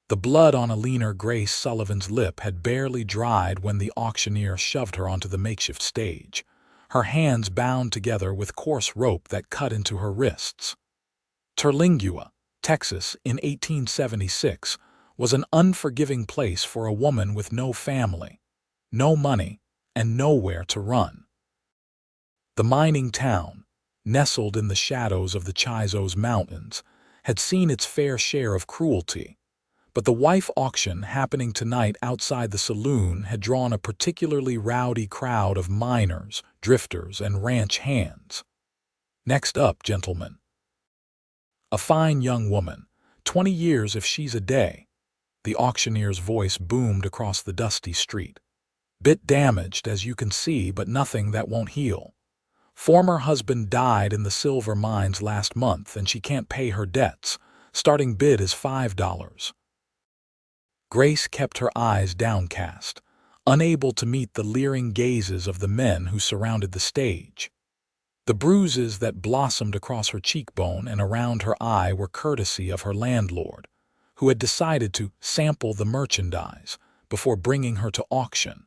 The blood on Eleanor Grace Sullivan's lip had barely dried when the auctioneer shoved her onto the makeshift stage, her hands bound together with coarse rope that cut into her wrists. Terlingua, Texas, in 1876, was an unforgiving place for a woman with no family, no money, and nowhere to run. The mining town, nestled in the shadows of the Chizos Mountains, had seen its fair share of cruelty, but the wife auction happening tonight outside the saloon had drawn a particularly rowdy crowd of miners, drifters, and ranch hands. Next up, gentlemen. A fine young woman, 20 years if she's a day. The auctioneer's voice boomed across the dusty street. Bit damaged, as you can see, but nothing that won't heal. Former husband died in the silver mines last month and she can't pay her debts. Starting bid is $5. Grace kept her eyes downcast, unable to meet the leering gazes of the men who surrounded the stage. The bruises that blossomed across her cheekbone and around her eye were courtesy of her landlord, who had decided to sample the merchandise before bringing her to auction.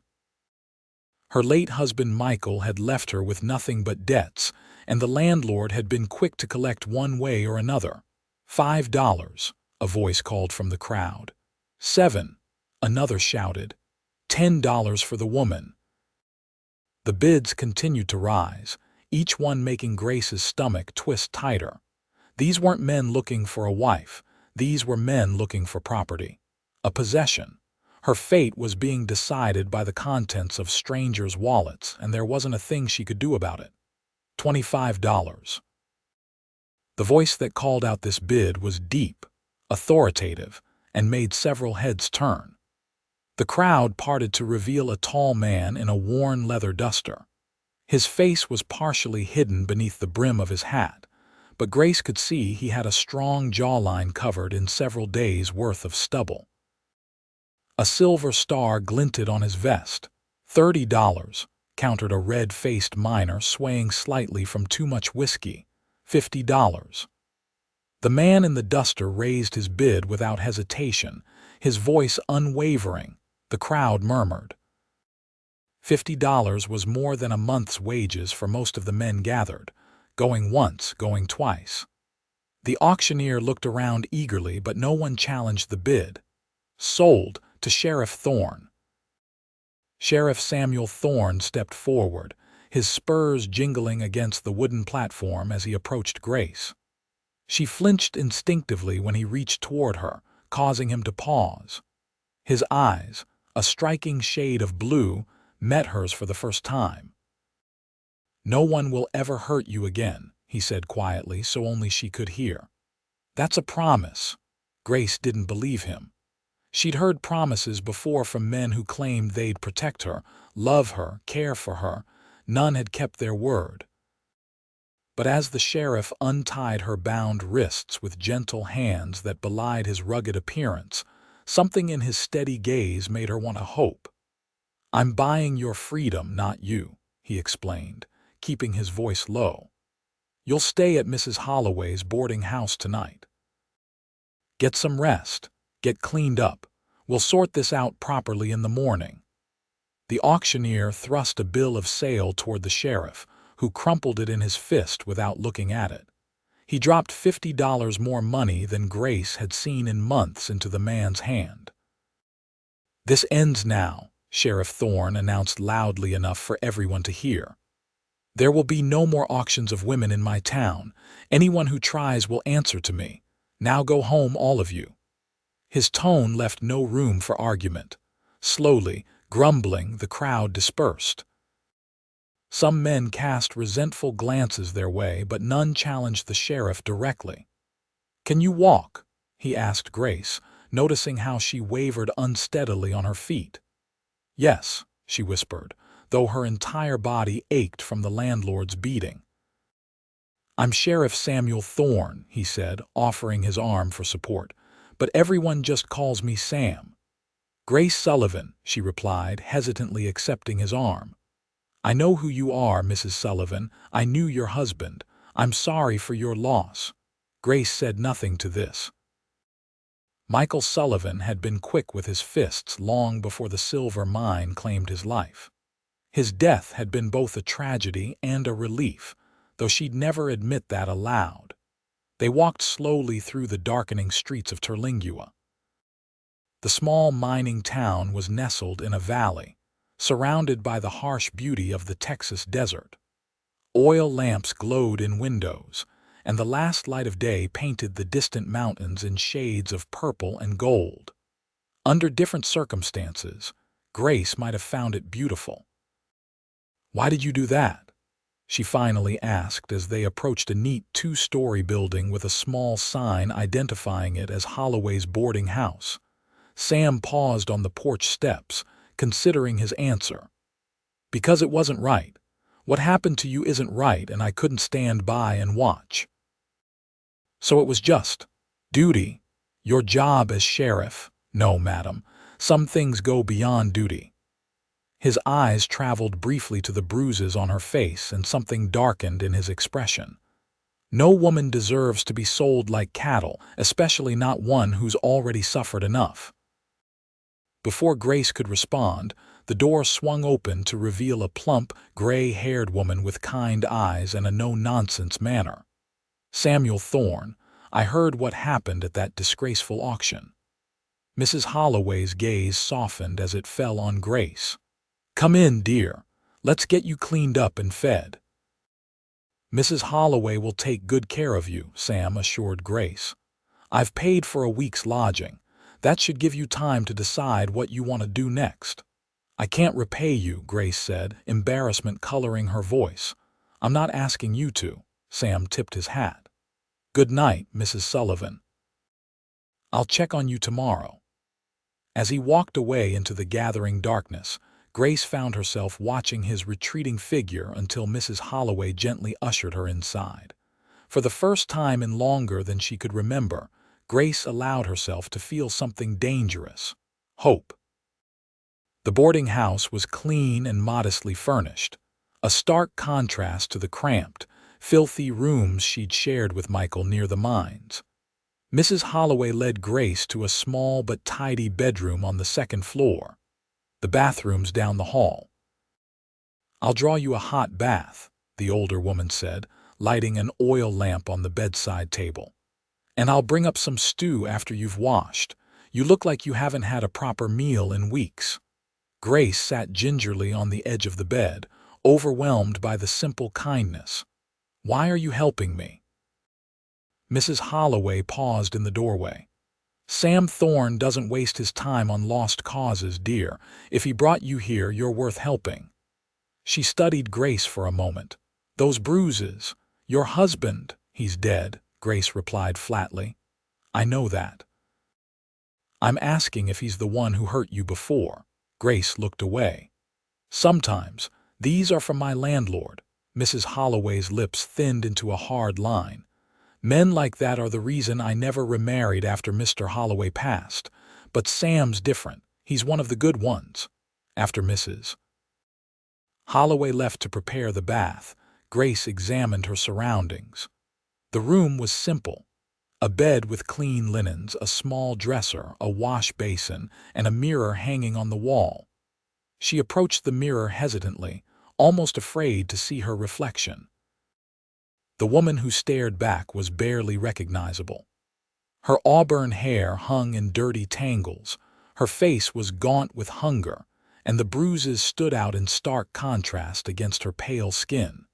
Her late husband Michael had left her with nothing but debts, and the landlord had been quick to collect one way or another. $5, a voice called from the crowd. $7, another shouted. $10 for the woman. The bids continued to rise, each one making Grace's stomach twist tighter. These weren't men looking for a wife. These were men looking for property, a possession. Her fate was being decided by the contents of strangers' wallets, and there wasn't a thing she could do about it. $25. The voice that called out this bid was deep, authoritative, and made several heads turn. The crowd parted to reveal a tall man in a worn leather duster. His face was partially hidden beneath the brim of his hat, but Grace could see he had a strong jawline covered in several days' worth of stubble. A silver star glinted on his vest. $30, countered a red-faced miner swaying slightly from too much whiskey. $50. The man in the duster raised his bid without hesitation, his voice unwavering. The crowd murmured. $50 was more than a month's wages for most of the men gathered, going once, going twice. The auctioneer looked around eagerly, but no one challenged the bid. Sold to Sheriff Thorne. Sheriff Samuel Thorne stepped forward, his spurs jingling against the wooden platform as he approached Grace. She flinched instinctively when he reached toward her, causing him to pause. His eyes, a striking shade of blue, met hers for the first time. "No one will ever hurt you again," he said quietly so only she could hear. "That's a promise." Grace didn't believe him. She'd heard promises before from men who claimed they'd protect her, love her, care for her. None had kept their word. But as the sheriff untied her bound wrists with gentle hands that belied his rugged appearance, something in his steady gaze made her want to hope. "I'm buying your freedom, not you," he explained, keeping his voice low. "You'll stay at Mrs. Holloway's boarding house tonight. Get some rest, get cleaned up. We'll sort this out properly in the morning." The auctioneer thrust a bill of sale toward the sheriff, who crumpled it in his fist without looking at it. He dropped $50 more money than Grace had seen in months into the man's hand. "This ends now," Sheriff Thorne announced loudly enough for everyone to hear. "There will be no more auctions of women in my town. Anyone who tries will answer to me. Now go home, all of you." His tone left no room for argument. Slowly, grumbling, the crowd dispersed. Some men cast resentful glances their way, but none challenged the sheriff directly. "Can you walk?" he asked Grace, noticing how she wavered unsteadily on her feet. "Yes," she whispered, though her entire body ached from the landlord's beating. "I'm Sheriff Samuel Thorne," he said, offering his arm for support, "but everyone just calls me Sam." "Grace Sullivan," she replied, hesitantly accepting his arm. "I know who you are, Mrs. Sullivan. I knew your husband. I'm sorry for your loss." Grace said nothing to this. Michael Sullivan had been quick with his fists long before the silver mine claimed his life. His death had been both a tragedy and a relief, though she'd never admit that aloud. They walked slowly through the darkening streets of Terlingua. The small mining town was nestled in a valley, surrounded by the harsh beauty of the Texas desert. Oil lamps glowed in windows, and the last light of day painted the distant mountains in shades of purple and gold. Under different circumstances, Grace might have found it beautiful. "Why did you do that?" she finally asked as they approached a neat two-story building with a small sign identifying it as Holloway's boarding house. Sam paused on the porch steps, considering his answer. "Because it wasn't right. What happened to you isn't right, and I couldn't stand by and watch." "So it was just duty? Your job as sheriff?" "No, madam. Some things go beyond duty." His eyes traveled briefly to the bruises on her face, and something darkened in his expression. "No woman deserves to be sold like cattle, especially not one who's already suffered enough." Before Grace could respond, the door swung open to reveal a plump, gray-haired woman with kind eyes and a no-nonsense manner. "Samuel Thorne, I heard what happened at that disgraceful auction." Mrs. Holloway's gaze softened as it fell on Grace. "Come in, dear. Let's get you cleaned up and fed." "Mrs. Holloway will take good care of you," Sam assured Grace. "I've paid for a week's lodging. That should give you time to decide what you want to do next." "I can't repay you," Grace said, embarrassment coloring her voice. "I'm not asking you to." Sam tipped his hat. "Good night, Mrs. Sullivan. I'll check on you tomorrow." As he walked away into the gathering darkness, Grace found herself watching his retreating figure until Mrs. Holloway gently ushered her inside. For the first time in longer than she could remember, Grace allowed herself to feel something dangerous: hope. The boarding house was clean and modestly furnished, a stark contrast to the cramped, filthy rooms she'd shared with Michael near the mines. Mrs. Holloway led Grace to a small but tidy bedroom on the second floor. The bathroom's down the hall. "I'll draw you a hot bath," the older woman said, lighting an oil lamp on the bedside table. "And I'll bring up some stew after you've washed. You look like you haven't had a proper meal in weeks." Grace sat gingerly on the edge of the bed, overwhelmed by the simple kindness. "Why are you helping me?" Mrs. Holloway paused in the doorway. "Sam Thorne doesn't waste his time on lost causes, dear. If he brought you here, you're worth helping." She studied Grace for a moment. "Those bruises. Your husband, he's dead," Grace replied flatly. "I know that." "I'm asking if he's the one who hurt you before." Grace looked away. "Sometimes. These are from my landlord." Mrs. Holloway's lips thinned into a hard line. "Men like that are the reason I never remarried after Mr. Holloway passed. But Sam's different. He's one of the good ones." After Mrs. Holloway left to prepare the bath, Grace examined her surroundings. The room was simple: a bed with clean linens, a small dresser, a wash basin, and a mirror hanging on the wall. She approached the mirror hesitantly, almost afraid to see her reflection. The woman who stared back was barely recognizable. Her auburn hair hung in dirty tangles, her face was gaunt with hunger, and the bruises stood out in stark contrast against her pale skin.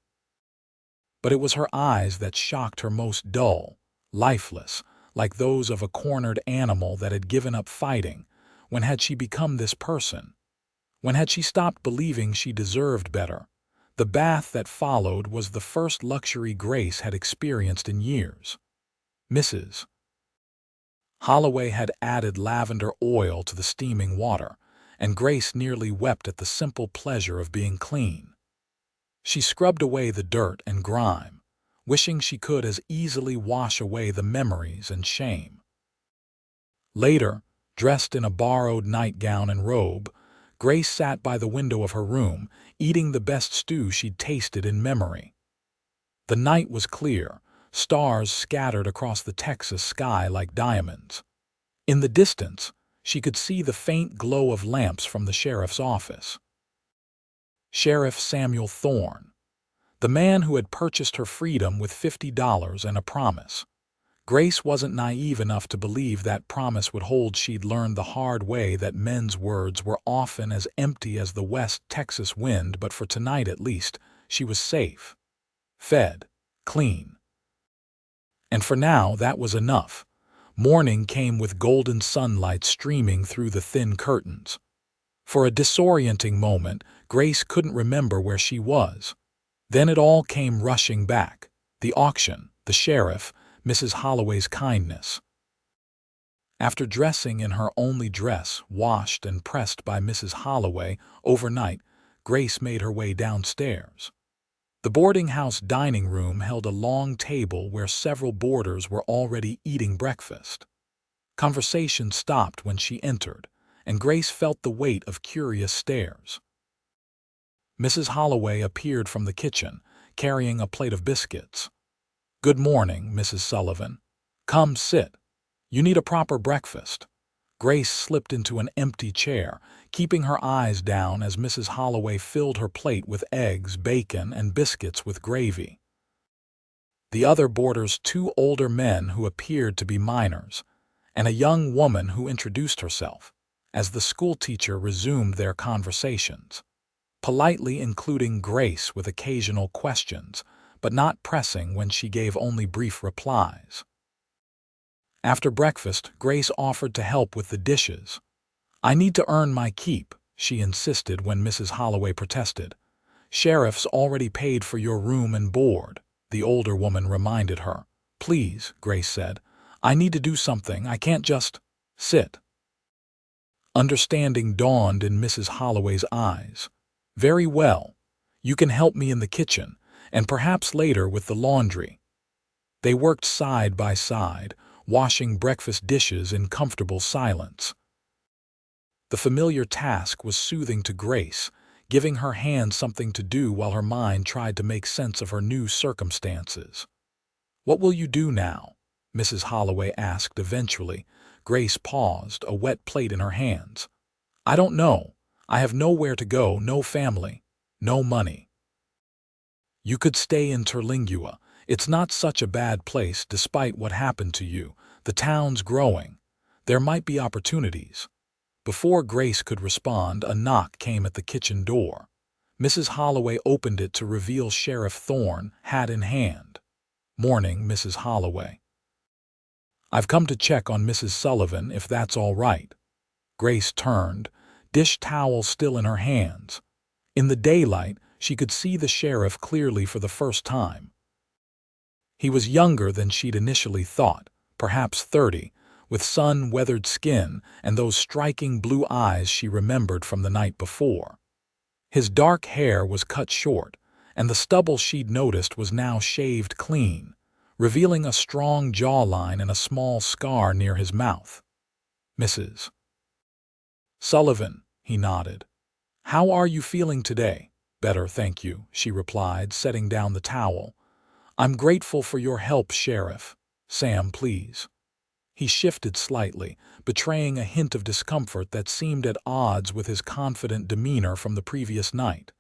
But it was her eyes that shocked her most: dull, lifeless, like those of a cornered animal that had given up fighting. When had she become this person? When had she stopped believing she deserved better? The bath that followed was the first luxury Grace had experienced in years. Mrs. Holloway had added lavender oil to the steaming water, and Grace nearly wept at the simple pleasure of being clean. She scrubbed away the dirt and grime, wishing she could as easily wash away the memories and shame. Later, dressed in a borrowed nightgown and robe, Grace sat by the window of her room, eating the best stew she'd tasted in memory. The night was clear, stars scattered across the Texas sky like diamonds. In the distance, she could see the faint glow of lamps from the sheriff's office. Sheriff Samuel Thorne, the man who had purchased her freedom with $50 and a promise. Grace wasn't naive enough to believe that promise would hold. She'd learned the hard way that men's words were often as empty as the West Texas wind, but for tonight at least, she was safe, fed, clean. And for now, that was enough. Morning came with golden sunlight streaming through the thin curtains. For a disorienting moment, Grace couldn't remember where she was. Then it all came rushing back. The auction, the sheriff, Mrs. Holloway's kindness. After dressing in her only dress, washed and pressed by Mrs. Holloway, overnight, Grace made her way downstairs. The boarding house dining room held a long table where several boarders were already eating breakfast. Conversation stopped when she entered, and Grace felt the weight of curious stares. Mrs. Holloway appeared from the kitchen, carrying a plate of biscuits. "Good morning, Mrs. Sullivan. Come sit. You need a proper breakfast." Grace slipped into an empty chair, keeping her eyes down as Mrs. Holloway filled her plate with eggs, bacon, and biscuits with gravy. The other boarders, two older men who appeared to be minors, and a young woman who introduced herself, as the schoolteacher resumed their conversations, politely including Grace with occasional questions, but not pressing when she gave only brief replies. After breakfast, Grace offered to help with the dishes. "I need to earn my keep," she insisted when Mrs. Holloway protested. "Sheriff's already paid for your room and board," the older woman reminded her. "Please," Grace said, "I need to do something. I can't just sit." Understanding dawned in Mrs. Holloway's eyes. "Very well. You can help me in the kitchen, and perhaps later with the laundry." They worked side by side, washing breakfast dishes in comfortable silence. The familiar task was soothing to Grace, giving her hands something to do while her mind tried to make sense of her new circumstances. "What will you do now?" Mrs. Holloway asked eventually. Grace paused, a wet plate in her hands. "I don't know. I have nowhere to go, no family, no money." "You could stay in Terlingua. It's not such a bad place despite what happened to you. The town's growing. There might be opportunities." Before Grace could respond, a knock came at the kitchen door. Mrs. Holloway opened it to reveal Sheriff Thorne, hat in hand. "Morning, Mrs. Holloway. I've come to check on Mrs. Sullivan, if that's all right." Grace turned, dish towel still in her hands. In the daylight, she could see the sheriff clearly for the first time. He was younger than she'd initially thought, perhaps 30, with sun-weathered skin and those striking blue eyes she remembered from the night before. His dark hair was cut short, and the stubble she'd noticed was now shaved clean, revealing a strong jawline and a small scar near his mouth. "Mrs. Sullivan," he nodded. "How are you feeling today?" "Better, thank you," she replied, setting down the towel. "I'm grateful for your help, Sheriff. Sam, please." He shifted slightly, betraying a hint of discomfort that seemed at odds with his confident demeanor from the previous night.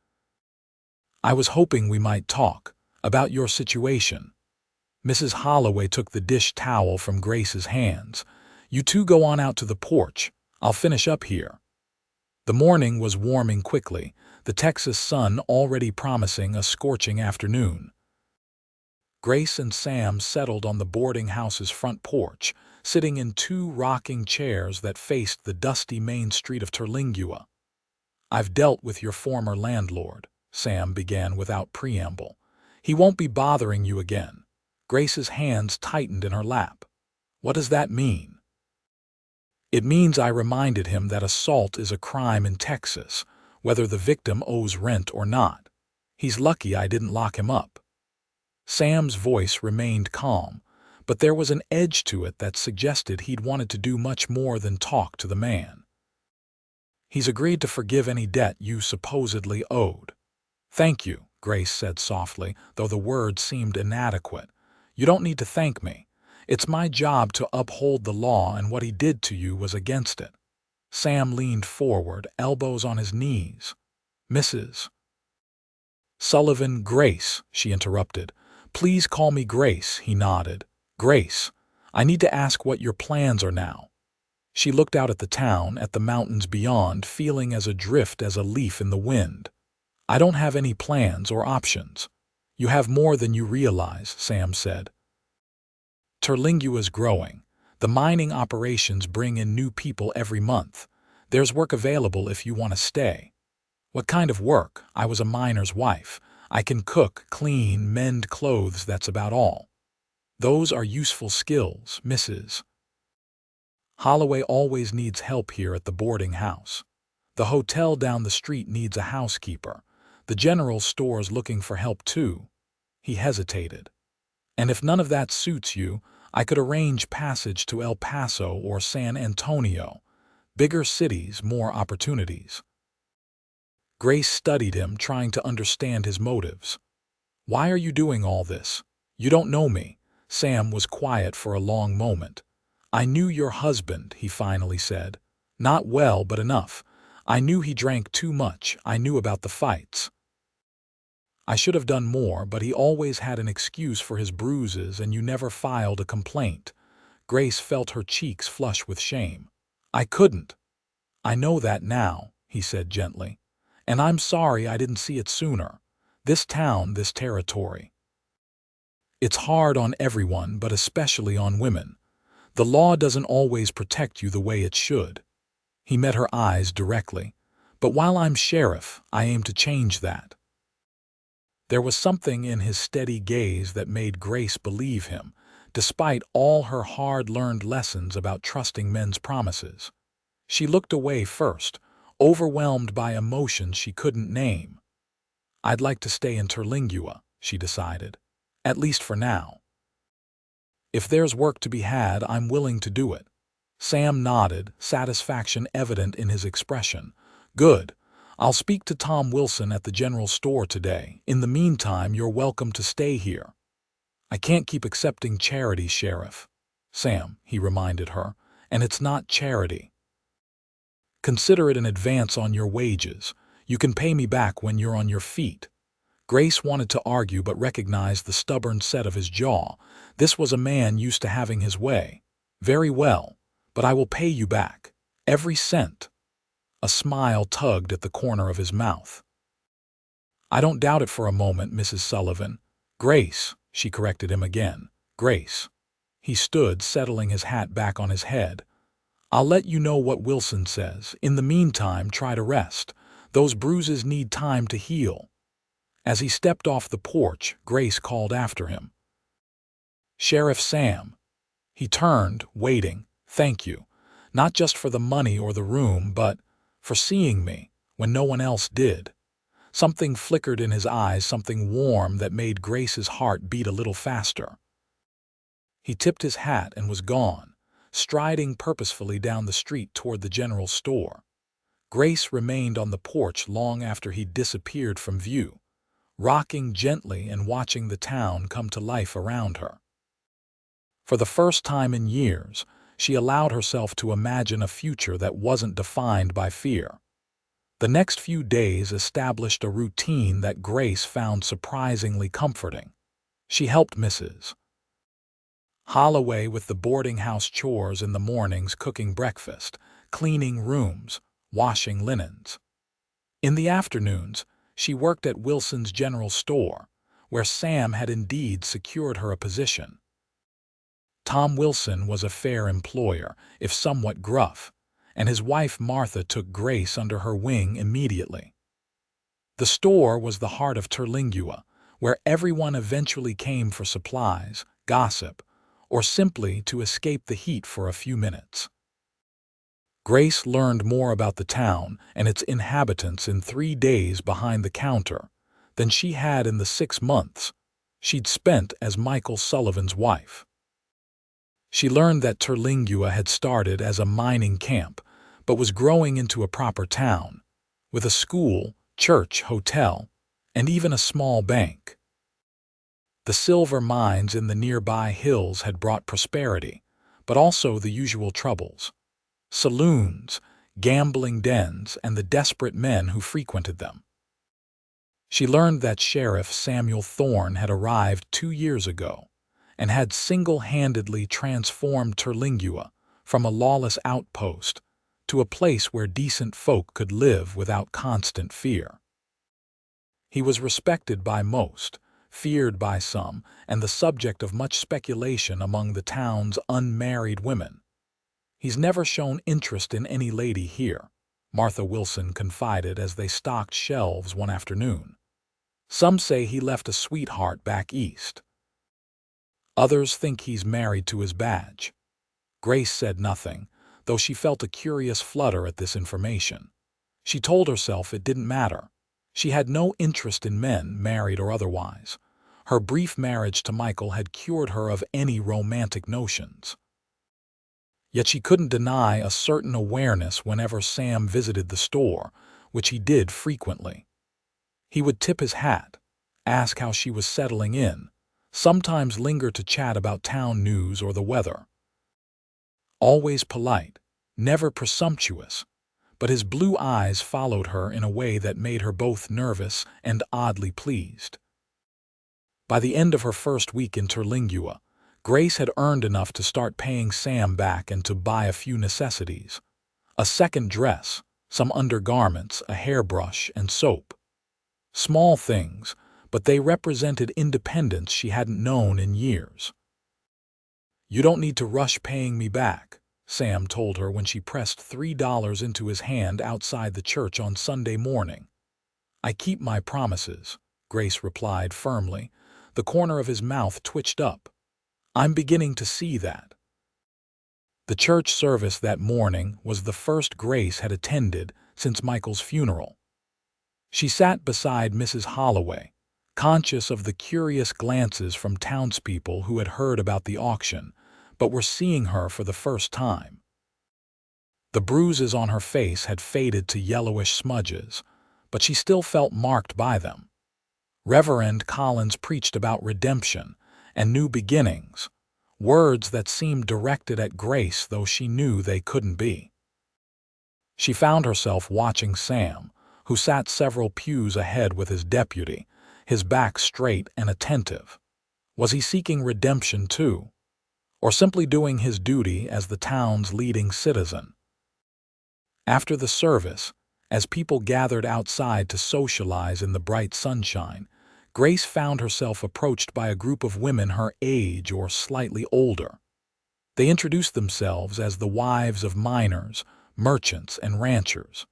"I was hoping we might talk about your situation." Mrs. Holloway took the dish towel from Grace's hands. "You two go on out to the porch. I'll finish up here." The morning was warming quickly, the Texas sun already promising a scorching afternoon. Grace and Sam settled on the boarding house's front porch, sitting in two rocking chairs that faced the dusty main street of Terlingua. "I've dealt with your former landlord," Sam began without preamble. "He won't be bothering you again." Grace's hands tightened in her lap. "What does that mean?" "It means I reminded him that assault is a crime in Texas, whether the victim owes rent or not. He's lucky I didn't lock him up." Sam's voice remained calm, but there was an edge to it that suggested he'd wanted to do much more than talk to the man. "He's agreed to forgive any debt you supposedly owed." "Thank you," Grace said softly, though the words seemed inadequate. "You don't need to thank me. It's my job to uphold the law, and what he did to you was against it. Sam leaned forward, elbows on his knees. Mrs. Sullivan, Grace, she interrupted. Please call me Grace, he nodded. Grace, I need to ask what your plans are now. She looked out at the town, at the mountains beyond, feeling as adrift as a leaf in the wind. I don't have any plans or options. You have more than you realize, Sam said. Terlingua's growing. The mining operations bring in new people every month. There's work available if you want to stay. What kind of work? I was a miner's wife. I can cook, clean, mend clothes, that's about all. Those are useful skills, Mrs. Holloway always needs help here at the boarding house. The hotel down the street needs a housekeeper. The general store's looking for help too. He hesitated. And if none of that suits you, I could arrange passage to El Paso or San Antonio. Bigger cities, more opportunities. Grace studied him, trying to understand his motives. Why are you doing all this? You don't know me. Sam was quiet for a long moment. I knew your husband, he finally said. Not well, but enough. I knew he drank too much. I knew about the fights. I should have done more, but he always had an excuse for his bruises, and you never filed a complaint. Grace felt her cheeks flush with shame. I couldn't. I know that now, he said gently. And I'm sorry I didn't see it sooner. This town, this territory. It's hard on everyone, but especially on women. The law doesn't always protect you the way it should. He met her eyes directly. But while I'm sheriff, I aim to change that. There was something in his steady gaze that made Grace believe him, despite all her hard-learned lessons about trusting men's promises. She looked away first, overwhelmed by emotions she couldn't name. I'd like to stay in Terlingua, she decided, at least for now. If there's work to be had, I'm willing to do it. Sam nodded, satisfaction evident in his expression. Good. I'll speak to Tom Wilson at the general store today. In the meantime, you're welcome to stay here. I can't keep accepting charity, Sheriff. Sam, he reminded her, and it's not charity. Consider it an advance on your wages. You can pay me back when you're on your feet. Grace wanted to argue but recognized the stubborn set of his jaw. This was a man used to having his way. Very well, but I will pay you back. Every cent. A smile tugged at the corner of his mouth. I don't doubt it for a moment, Mrs. Sullivan. Grace, she corrected him again. Grace. He stood, settling his hat back on his head. I'll let you know what Wilson says. In the meantime, try to rest. Those bruises need time to heal. As he stepped off the porch, Grace called after him. Sheriff Sam. He turned, waiting. Thank you. Not just for the money or the room, but for seeing me when no one else did. Something flickered in his eyes, something warm that made Grace's heart beat a little faster. He tipped his hat and was gone, striding purposefully down the street toward the general store. Grace remained on the porch long after he disappeared from view, rocking gently and watching the town come to life around her. For the first time in years, she allowed herself to imagine a future that wasn't defined by fear. The next few days established a routine that Grace found surprisingly comforting. She helped Mrs. Holloway with the boarding house chores in the mornings, cooking breakfast, cleaning rooms, washing linens. In the afternoons, she worked at Wilson's general store, where Sam had indeed secured her a position. Tom Wilson was a fair employer, if somewhat gruff, and his wife Martha took Grace under her wing immediately. The store was the heart of Terlingua, where everyone eventually came for supplies, gossip, or simply to escape the heat for a few minutes. Grace learned more about the town and its inhabitants in 3 days behind the counter than she had in the 6 months she'd spent as Michael Sullivan's wife. She learned that Terlingua had started as a mining camp, but was growing into a proper town, with a school, church, hotel, and even a small bank. The silver mines in the nearby hills had brought prosperity, but also the usual troubles: saloons, gambling dens, and the desperate men who frequented them. She learned that Sheriff Samuel Thorne had arrived 2 years ago and had single-handedly transformed Terlingua from a lawless outpost to a place where decent folk could live without constant fear. He was respected by most, feared by some, and the subject of much speculation among the town's unmarried women. "He's never shown interest in any lady here," Martha Wilson confided as they stocked shelves one afternoon. "Some say he left a sweetheart back east. Others think he's married to his badge." Grace said nothing, though she felt a curious flutter at this information. She told herself it didn't matter. She had no interest in men, married or otherwise. Her brief marriage to Michael had cured her of any romantic notions. Yet she couldn't deny a certain awareness whenever Sam visited the store, which he did frequently. He would tip his hat, ask how she was settling in, sometimes linger to chat about town news or the weather. Always polite, never presumptuous, but his blue eyes followed her in a way that made her both nervous and oddly pleased. By the end of her first week in Terlingua, Grace had earned enough to start paying Sam back and to buy a few necessities: a second dress, some undergarments, a hairbrush, and soap. Small things, but they represented independence she hadn't known in years. "You don't need to rush paying me back," Sam told her when she pressed $3 into his hand outside the church on Sunday morning. "I keep my promises," Grace replied firmly. The corner of his mouth twitched up. "I'm beginning to see that." The church service that morning was the first Grace had attended since Michael's funeral. She sat beside Mrs. Holloway, conscious of the curious glances from townspeople who had heard about the auction, but were seeing her for the first time. The bruises on her face had faded to yellowish smudges, but she still felt marked by them. Reverend Collins preached about redemption and new beginnings, words that seemed directed at Grace, though she knew they couldn't be. She found herself watching Sam, who sat several pews ahead with his deputy, his back straight and attentive. Was he seeking redemption too, or simply doing his duty as the town's leading citizen? After the service, as people gathered outside to socialize in the bright sunshine, Grace found herself approached by a group of women her age or slightly older. They introduced themselves as the wives of miners, merchants, and ranchers.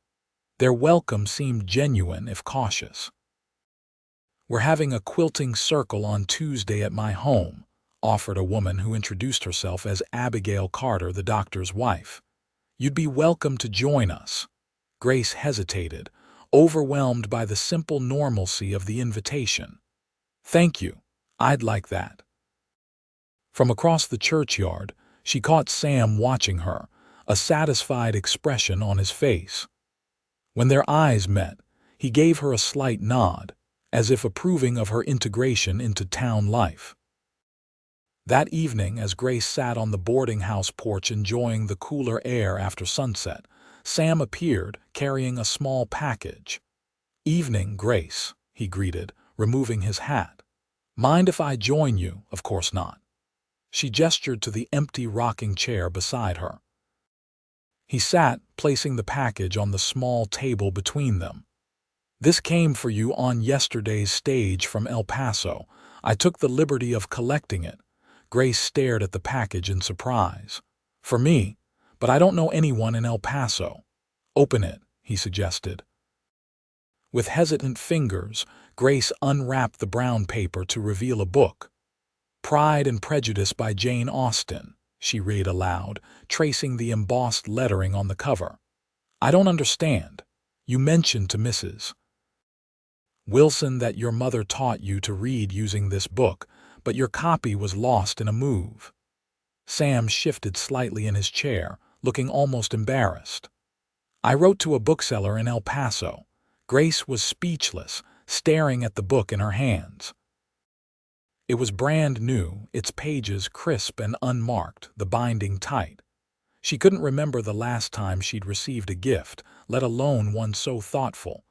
Their welcome seemed genuine if cautious. "We're having a quilting circle on Tuesday at my home," offered a woman who introduced herself as Abigail Carter, the doctor's wife. "You'd be welcome to join us." Grace hesitated, overwhelmed by the simple normalcy of the invitation. "Thank you, I'd like that." From across the churchyard, she caught Sam watching her, a satisfied expression on his face. When their eyes met, he gave her a slight nod, as if approving of her integration into town life. That evening, as Grace sat on the boarding house porch enjoying the cooler air after sunset, Sam appeared, carrying a small package. "Evening, Grace," he greeted, removing his hat. "Mind if I join you?" "Of course not." She gestured to the empty rocking chair beside her. He sat, placing the package on the small table between them. "This came for you on yesterday's stage from El Paso. I took the liberty of collecting it." Grace stared at the package in surprise. "For me, but I don't know anyone in El Paso." "Open it," he suggested. With hesitant fingers, Grace unwrapped the brown paper to reveal a book. "Pride and Prejudice" by Jane Austen, she read aloud, tracing the embossed lettering on the cover. "I don't understand. You mentioned to Mrs. Wilson that your mother taught you to read using this book, but your copy was lost in a move." Sam shifted slightly in his chair, looking almost embarrassed. "I wrote to a bookseller in El Paso." Grace was speechless, staring at the book in her hands. It was brand new, its pages crisp and unmarked, the binding tight. She couldn't remember the last time she'd received a gift, let alone one so thoughtful.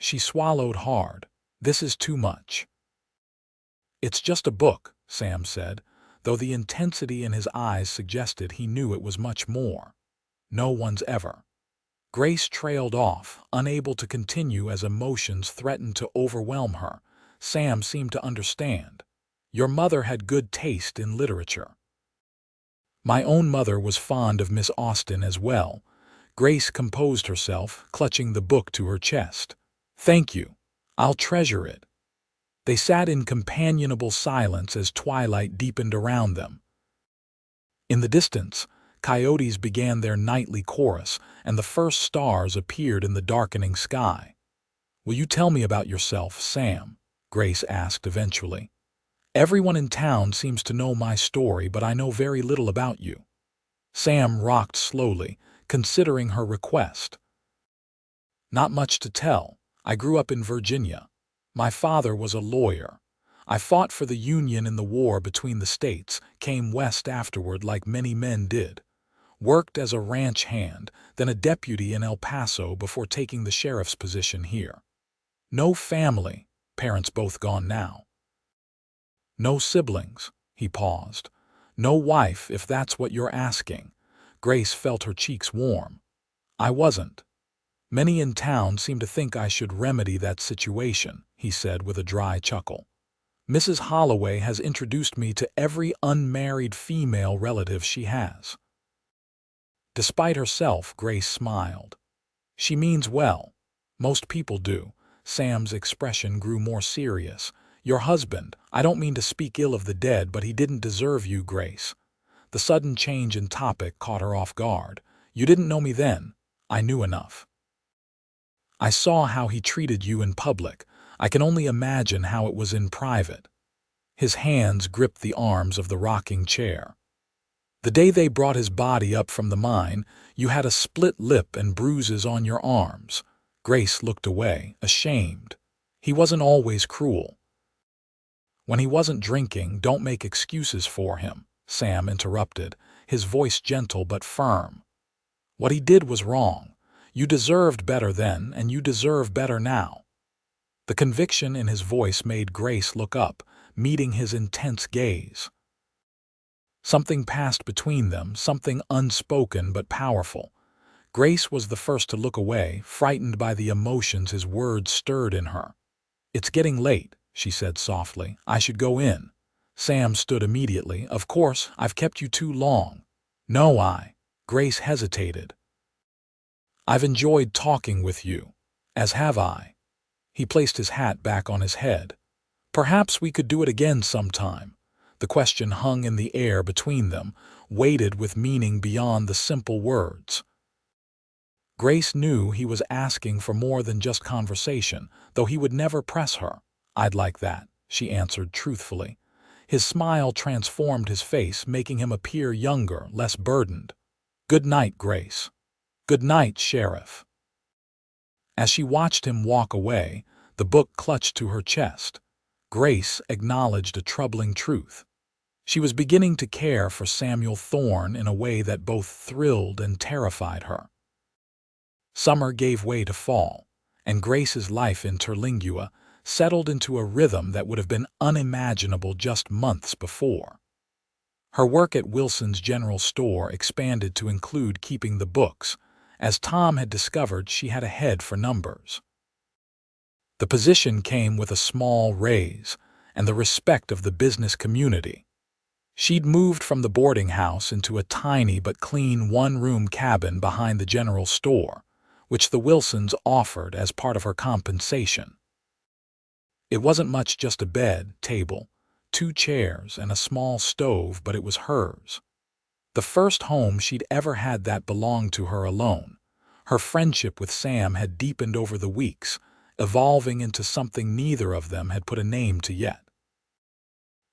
She swallowed hard. This is too much. It's just a book, Sam said, though the intensity in his eyes suggested he knew it was much more. No one's ever. Grace trailed off, unable to continue as emotions threatened to overwhelm her. Sam seemed to understand. Your mother had good taste in literature. My own mother was fond of Miss Austen as well. Grace composed herself, clutching the book to her chest. Thank you. I'll treasure it. They sat in companionable silence as twilight deepened around them. In the distance, coyotes began their nightly chorus, and the first stars appeared in the darkening sky. Will you tell me about yourself, Sam? Grace asked eventually. Everyone in town seems to know my story, but I know very little about you. Sam rocked slowly, considering her request. Not much to tell. I grew up in Virginia. My father was a lawyer. I fought for the Union in the war between the states, came west afterward like many men did. Worked as a ranch hand, then a deputy in El Paso before taking the sheriff's position here. No family, parents both gone now. No siblings, he paused. No wife, if that's what you're asking. Grace felt her cheeks warm. I wasn't. Many in town seem to think I should remedy that situation, he said with a dry chuckle. Mrs. Holloway has introduced me to every unmarried female relative she has. Despite herself, Grace smiled. She means well. Most people do. Sam's expression grew more serious. Your husband, I don't mean to speak ill of the dead, but he didn't deserve you, Grace. The sudden change in topic caught her off guard. You didn't know me then. I knew enough. I saw how he treated you in public. I can only imagine how it was in private. His hands gripped the arms of the rocking chair. The day they brought his body up from the mine, you had a split lip and bruises on your arms. Grace looked away, ashamed. He wasn't always cruel. When he wasn't drinking, don't make excuses for him, Sam interrupted, his voice gentle but firm. What he did was wrong. You deserved better then, and you deserve better now. The conviction in his voice made Grace look up, meeting his intense gaze. Something passed between them, something unspoken but powerful. Grace was the first to look away, frightened by the emotions his words stirred in her. It's getting late, she said softly. I should go in. Sam stood immediately. Of course, I've kept you too long. No, Grace hesitated. I've enjoyed talking with you, as have I. He placed his hat back on his head. Perhaps we could do it again sometime. The question hung in the air between them, weighted with meaning beyond the simple words. Grace knew he was asking for more than just conversation, though he would never press her. I'd like that, she answered truthfully. His smile transformed his face, making him appear younger, less burdened. Good night, Grace. Good night, Sheriff. As she watched him walk away, the book clutched to her chest. Grace acknowledged a troubling truth. She was beginning to care for Samuel Thorne in a way that both thrilled and terrified her. Summer gave way to fall, and Grace's life in Terlingua settled into a rhythm that would have been unimaginable just months before. Her work at Wilson's General Store expanded to include keeping the books. As Tom had discovered, she had a head for numbers. The position came with a small raise and the respect of the business community. She'd moved from the boarding house into a tiny but clean one-room cabin behind the general store, which the Wilsons offered as part of her compensation. It wasn't much, just a bed, table, 2 chairs, and a small stove, but it was hers. The first home she'd ever had that belonged to her alone. Her friendship with Sam had deepened over the weeks, evolving into something neither of them had put a name to yet.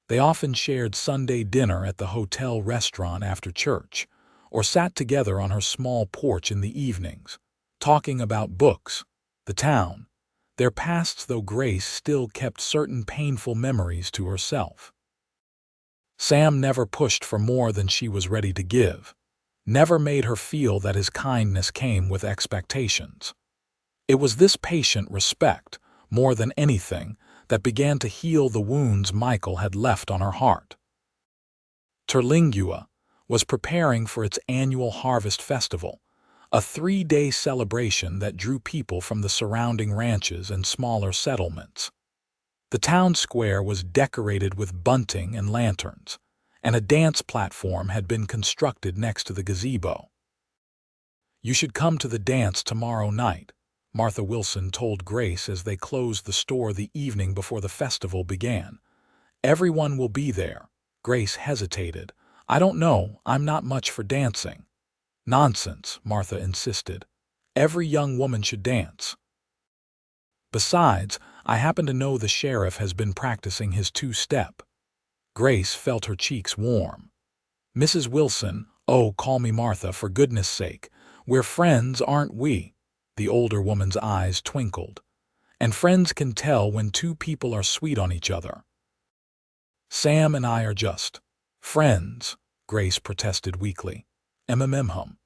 They often shared Sunday dinner at the hotel restaurant after church, or sat together on her small porch in the evenings, talking about books, the town, their pasts, though Grace still kept certain painful memories to herself. Sam never pushed for more than she was ready to give, never made her feel that his kindness came with expectations. It was this patient respect, more than anything, that began to heal the wounds Michael had left on her heart. Terlingua was preparing for its annual harvest festival, a 3-day celebration that drew people from the surrounding ranches and smaller settlements. The town square was decorated with bunting and lanterns, and a dance platform had been constructed next to the gazebo. "You should come to the dance tomorrow night," Martha Wilson told Grace as they closed the store the evening before the festival began. "Everyone will be there." Grace hesitated. "I don't know, I'm not much for dancing." "Nonsense," Martha insisted. "Every young woman should dance. Besides, I happen to know the sheriff has been practicing his two-step." Grace felt her cheeks warm. "Mrs. Wilson, oh, call me Martha, for goodness sake. We're friends, aren't we?" The older woman's eyes twinkled. "And friends can tell when two people are sweet on each other." "Sam and I are just friends," Grace protested weakly. "Hum.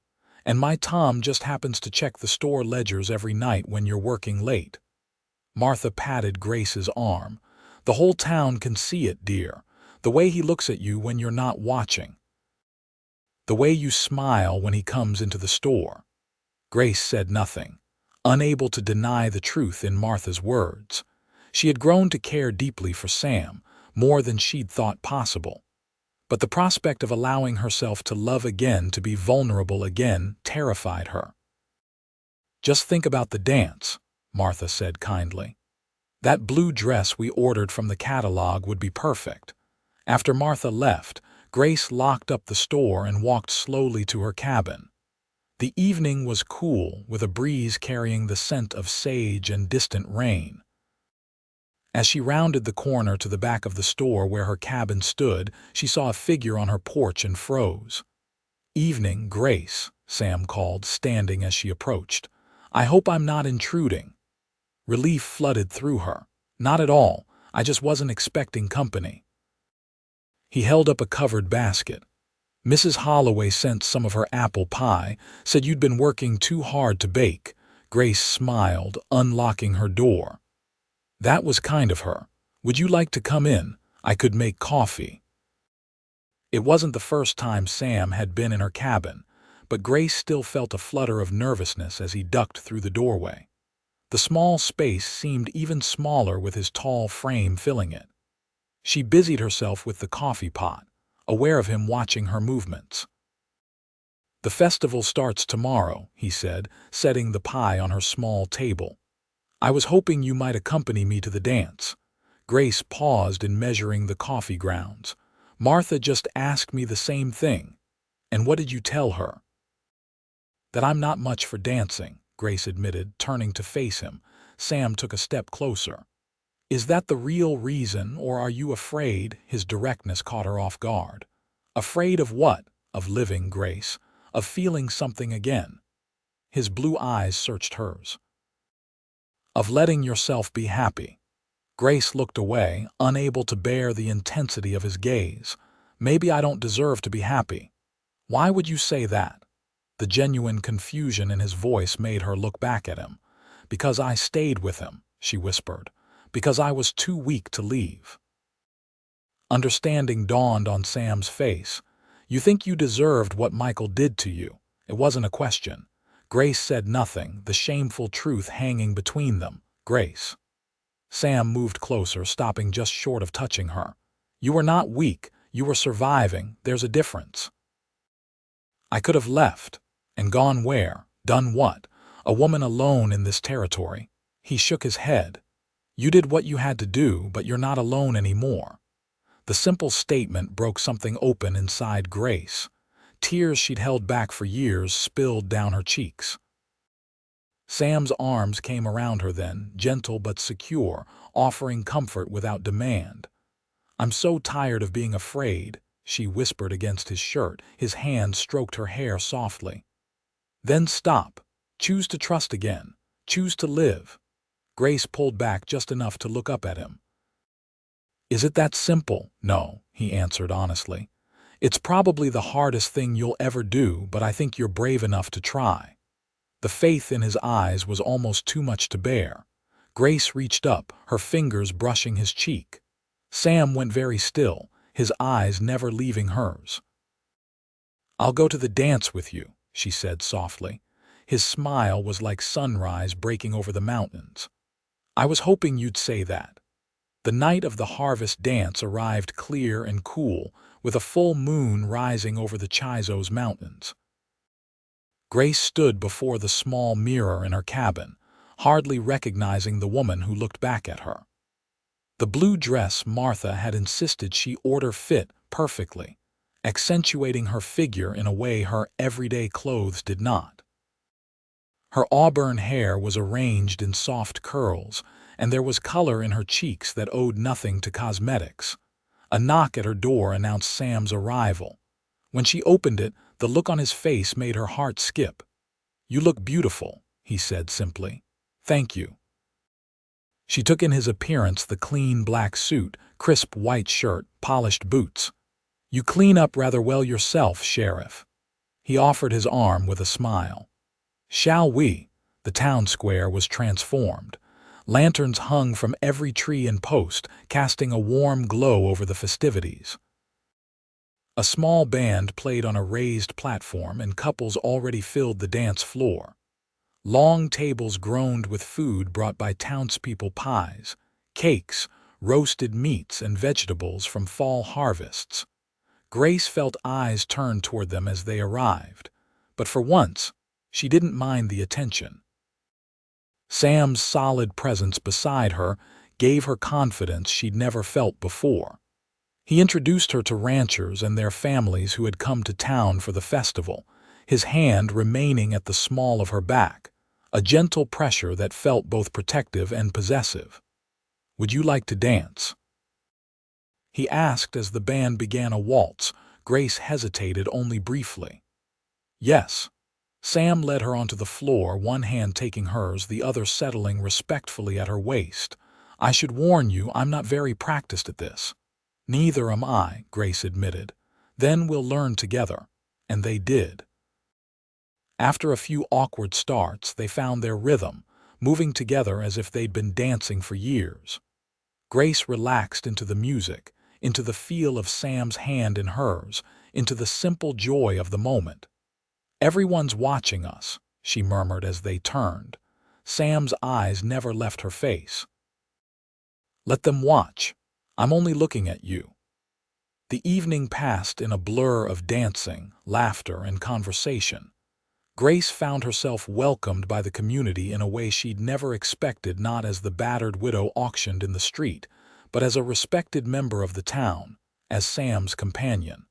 And my Tom just happens to check the store ledgers every night when you're working late." Martha patted Grace's arm. "The whole town can see it, dear. The way he looks at you when you're not watching. The way you smile when he comes into the store." Grace said nothing, unable to deny the truth in Martha's words. She had grown to care deeply for Sam, more than she'd thought possible. But the prospect of allowing herself to love again, to be vulnerable again, terrified her. "Just think about the dance," Martha said kindly. "That blue dress we ordered from the catalog would be perfect." After Martha left, Grace locked up the store and walked slowly to her cabin. The evening was cool, with a breeze carrying the scent of sage and distant rain. As she rounded the corner to the back of the store where her cabin stood, she saw a figure on her porch and froze. "Evening, Grace," Sam called, standing as she approached. "I hope I'm not intruding." Relief flooded through her. "Not at all. I just wasn't expecting company." He held up a covered basket. "Mrs. Holloway sent some of her apple pie, said you'd been working too hard to bake." Grace smiled, unlocking her door. "That was kind of her. Would you like to come in? I could make coffee." It wasn't the first time Sam had been in her cabin, but Grace still felt a flutter of nervousness as he ducked through the doorway. The small space seemed even smaller with his tall frame filling it. She busied herself with the coffee pot, aware of him watching her movements. "The festival starts tomorrow," he said, setting the pie on her small table. "I was hoping you might accompany me to the dance." Grace paused in measuring the coffee grounds. "Martha just asked me the same thing." "And what did you tell her?" "That I'm not much for dancing," Grace admitted, turning to face him. Sam took a step closer. "Is that the real reason, or are you afraid?" His directness caught her off guard. "Afraid of what?" "Of living, Grace. Of feeling something again." His blue eyes searched hers. "Of letting yourself be happy." Grace looked away, unable to bear the intensity of his gaze. "Maybe I don't deserve to be happy." "Why would you say that?" The genuine confusion in his voice made her look back at him. "Because I stayed with him," she whispered. "Because I was too weak to leave." Understanding dawned on Sam's face. "You think you deserved what Michael did to you?" It wasn't a question. Grace said nothing, the shameful truth hanging between them. "Grace." Sam moved closer, stopping just short of touching her. "You were not weak. You were surviving. There's a difference." "I could have left." "And gone where? Done what? A woman alone in this territory." He shook his head. "You did what you had to do, but you're not alone anymore." The simple statement broke something open inside Grace. Tears she'd held back for years spilled down her cheeks. Sam's arms came around her then, gentle but secure, offering comfort without demand. "I'm so tired of being afraid," she whispered against his shirt. His hand stroked her hair softly. "Then stop. Choose to trust again. Choose to live." Grace pulled back just enough to look up at him. "Is it that simple?" "No," he answered honestly. "It's probably the hardest thing you'll ever do, but I think you're brave enough to try." The faith in his eyes was almost too much to bear. Grace reached up, her fingers brushing his cheek. Sam went very still, his eyes never leaving hers. "I'll go to the dance with you," she said softly. His smile was like sunrise breaking over the mountains. "I was hoping you'd say that." The night of the harvest dance arrived clear and cool, with a full moon rising over the Chisos Mountains. Grace stood before the small mirror in her cabin, hardly recognizing the woman who looked back at her. The blue dress Martha had insisted she order fit perfectly, accentuating her figure in a way her everyday clothes did not. Her auburn hair was arranged in soft curls, and there was color in her cheeks that owed nothing to cosmetics. A knock at her door announced Sam's arrival. When she opened it, the look on his face made her heart skip. "You look beautiful," he said simply. "Thank you." She took in his appearance, the clean black suit, crisp white shirt, polished boots. "You clean up rather well yourself, Sheriff." He offered his arm with a smile. "Shall we?" The town square was transformed. Lanterns hung from every tree and post, casting a warm glow over the festivities. A small band played on a raised platform, and couples already filled the dance floor. Long tables groaned with food brought by townspeople: pies, cakes, roasted meats, and vegetables from fall harvests. Grace felt eyes turn toward them as they arrived, but for once, she didn't mind the attention. Sam's solid presence beside her gave her confidence she'd never felt before. He introduced her to ranchers and their families who had come to town for the festival, his hand remaining at the small of her back, a gentle pressure that felt both protective and possessive. "Would you like to dance?" he asked as the band began a waltz. Grace hesitated only briefly. "Yes." Sam led her onto the floor, one hand taking hers, the other settling respectfully at her waist. "I should warn you, I'm not very practiced at this." "Neither am I," Grace admitted. "Then we'll learn together." And they did. After a few awkward starts, they found their rhythm, moving together as if they'd been dancing for years. Grace relaxed into the music, into the feel of Sam's hand in hers, into the simple joy of the moment. "Everyone's watching us," she murmured as they turned. Sam's eyes never left her face. "Let them watch. I'm only looking at you." The evening passed in a blur of dancing, laughter, and conversation. Grace found herself welcomed by the community in a way she'd never expected, not as the battered widow auctioned in the street, but as a respected member of the town, as Sam's companion.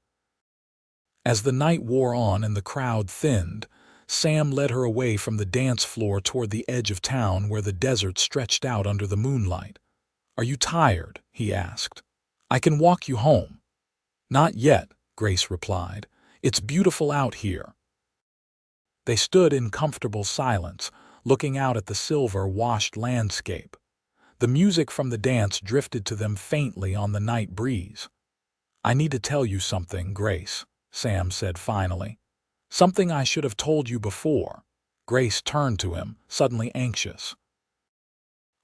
As the night wore on and the crowd thinned, Sam led her away from the dance floor toward the edge of town where the desert stretched out under the moonlight. "Are you tired?" he asked. "I can walk you home." "Not yet," Grace replied. "It's beautiful out here." They stood in comfortable silence, looking out at the silver-washed landscape. The music from the dance drifted to them faintly on the night breeze. "I need to tell you something, Grace," Sam said finally. "Something I should have told you before." Grace turned to him, suddenly anxious.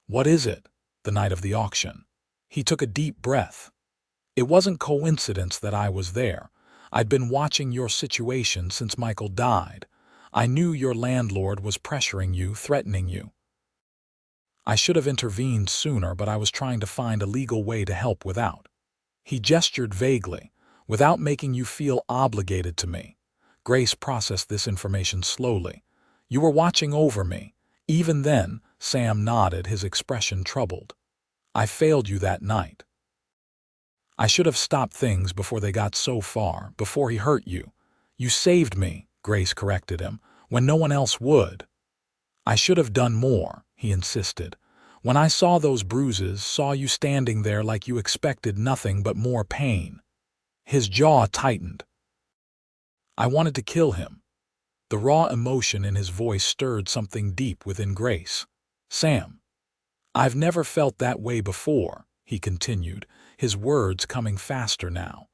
"What is it?" "The night of the auction." He took a deep breath. "It wasn't coincidence that I was there. I'd been watching your situation since Michael died. I knew your landlord was pressuring you, threatening you. I should have intervened sooner, but I was trying to find a legal way to help without." He gestured vaguely. "Without making you feel obligated to me." Grace processed this information slowly. "You were watching over me." "Even then," Sam nodded, his expression troubled. "I failed you that night. I should have stopped things before they got so far, before he hurt you." "You saved me," Grace corrected him, "when no one else would." "I should have done more," he insisted. "When I saw those bruises, saw you standing there like you expected nothing but more pain." His jaw tightened. "I wanted to kill him." The raw emotion in his voice stirred something deep within Grace. "Sam." I've never felt that way before, he continued, his words coming faster now.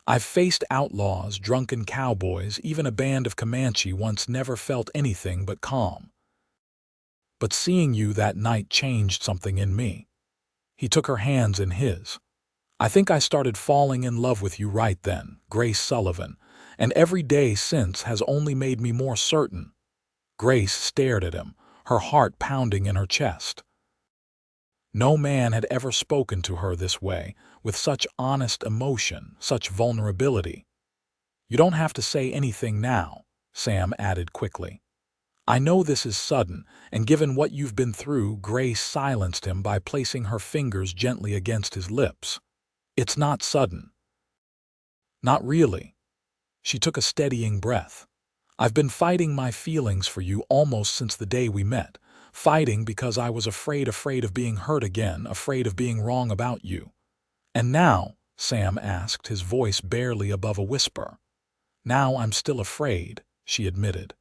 I've faced outlaws, drunken cowboys, even a band of Comanche once never felt anything but calm. But seeing you that night changed something in me. He took her hands in his. I think I started falling in love with you right then, Grace Sullivan, and every day since has only made me more certain. Grace stared at him, her heart pounding in her chest. No man had ever spoken to her this way, with such honest emotion, such vulnerability. You don't have to say anything now, Sam added quickly. I know this is sudden, and given what you've been through, Grace silenced him by placing her fingers gently against his lips. It's not sudden. Not really. She took a steadying breath. I've been fighting my feelings for you almost since the day we met. Fighting because I was afraid of being hurt again, afraid of being wrong about you. And now, Sam asked, his voice barely above a whisper. Now I'm still afraid, she admitted.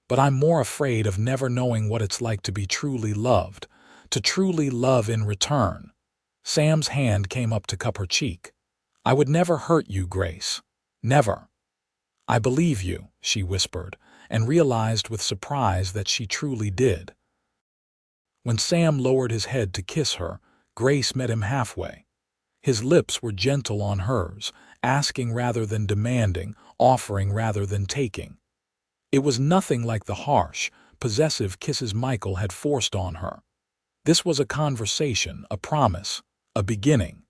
But I'm more afraid of never knowing what it's like to be truly loved, to truly love in return. Sam's hand came up to cup her cheek. I would never hurt you, Grace. Never. I believe you, she whispered, and realized with surprise that she truly did. When Sam lowered his head to kiss her, Grace met him halfway. His lips were gentle on hers, asking rather than demanding, offering rather than taking. It was nothing like the harsh, possessive kisses Michael had forced on her. This was a conversation, a promise, a beginning.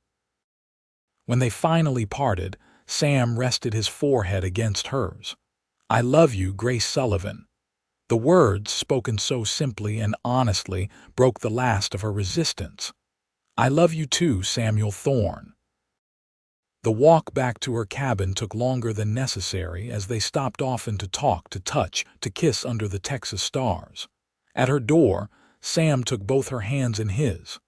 When they finally parted, Sam rested his forehead against hers. I love you, Grace Sullivan. The words, spoken so simply and honestly, broke the last of her resistance. I love you too, Samuel Thorne. The walk back to her cabin took longer than necessary as they stopped often to talk, to touch, to kiss under the Texas stars. At her door, Sam took both her hands in his.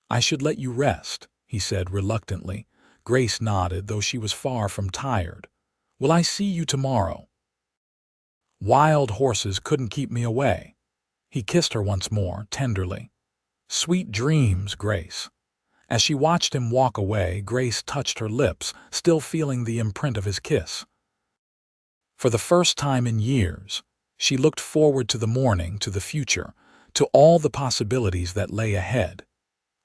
I should let you rest, he said reluctantly. Grace nodded, though she was far from tired. Will I see you tomorrow? Wild horses couldn't keep me away. He kissed her once more, tenderly. Sweet dreams, Grace. As she watched him walk away, Grace touched her lips, still feeling the imprint of his kiss. For the first time in years, she looked forward to the morning, to the future, to all the possibilities that lay ahead.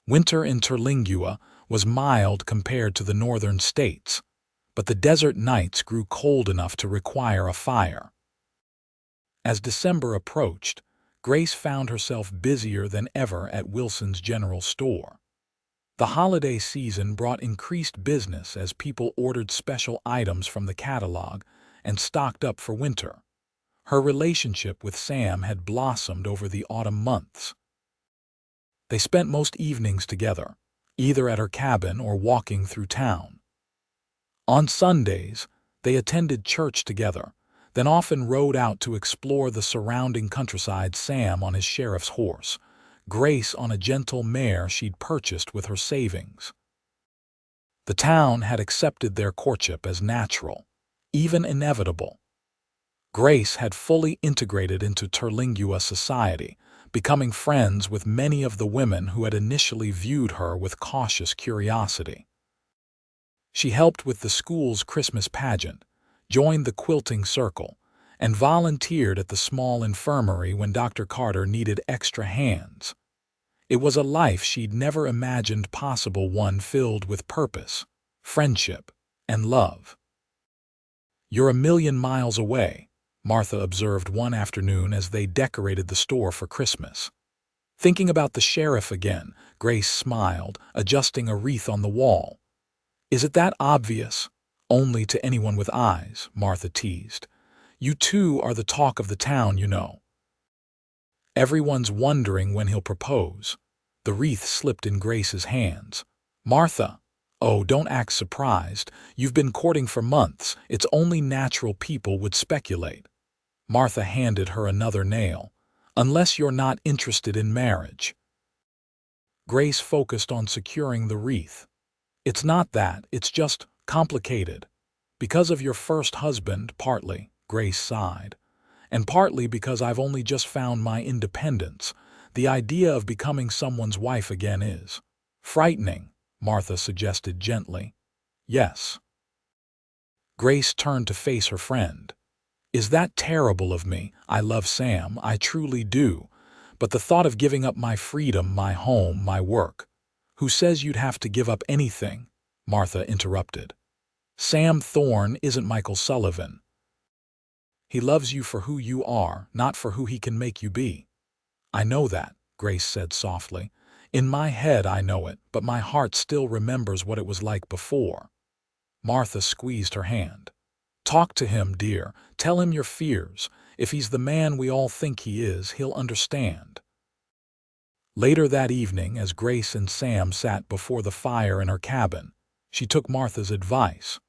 Winter in Terlingua was mild compared to the northern states, but the desert nights grew cold enough to require a fire. As December approached, Grace found herself busier than ever at Wilson's General Store. The holiday season brought increased business as people ordered special items from the catalog and stocked up for winter. Her relationship with Sam had blossomed over the autumn months. They spent most evenings together, either at her cabin or walking through town. On Sundays, they attended church together, then often rode out to explore the surrounding countryside, Sam on his sheriff's horse, Grace on a gentle mare she'd purchased with her savings. The town had accepted their courtship as natural, even inevitable. Grace had fully integrated into Terlingua society, becoming friends with many of the women who had initially viewed her with cautious curiosity. She helped with the school's Christmas pageant, joined the quilting circle, and volunteered at the small infirmary when Dr. Carter needed extra hands. It was a life she'd never imagined possible, one filled with purpose, friendship, and love. You're a million miles away, Martha observed one afternoon as they decorated the store for Christmas. Thinking about the sheriff again, Grace smiled, adjusting a wreath on the wall. Is it that obvious? Only to anyone with eyes, Martha teased. You two are the talk of the town, you know. Everyone's wondering when he'll propose. The wreath slipped in Grace's hands. Martha, oh, don't act surprised. You've been courting for months. It's only natural people would speculate. Martha handed her another nail. Unless you're not interested in marriage. Grace focused on securing the wreath. It's not that, it's just complicated. Because of your first husband, partly, Grace sighed. And partly because I've only just found my independence. The idea of becoming someone's wife again is frightening, Martha suggested gently. Yes. Grace turned to face her friend. Is that terrible of me? I love Sam, I truly do. But the thought of giving up my freedom, my home, my work. Who says you'd have to give up anything? Martha interrupted. Sam Thorne isn't Michael Sullivan. He loves you for who you are, not for who he can make you be. I know that, Grace said softly. In my head I know it, but my heart still remembers what it was like before. Martha squeezed her hand. Talk to him, dear. Tell him your fears. If he's the man we all think he is, he'll understand. Later that evening, as Grace and Sam sat before the fire in her cabin, she took Martha's advice.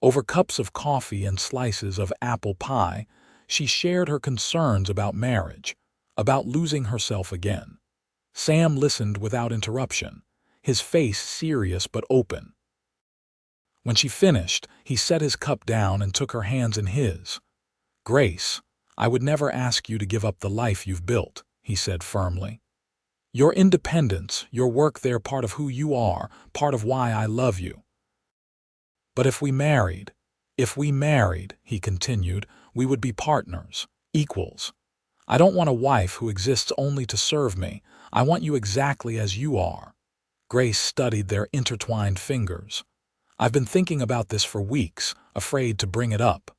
Over cups of coffee and slices of apple pie, she shared her concerns about marriage, about losing herself again. Sam listened without interruption, his face serious but open. When she finished, he set his cup down and took her hands in his. Grace, I would never ask you to give up the life you've built, he said firmly. Your independence, your work, they're part of who you are, part of why I love you. But if we married, he continued, we would be partners, equals. I don't want a wife who exists only to serve me. I want you exactly as you are. Grace studied their intertwined fingers. I've been thinking about this for weeks, afraid to bring it up.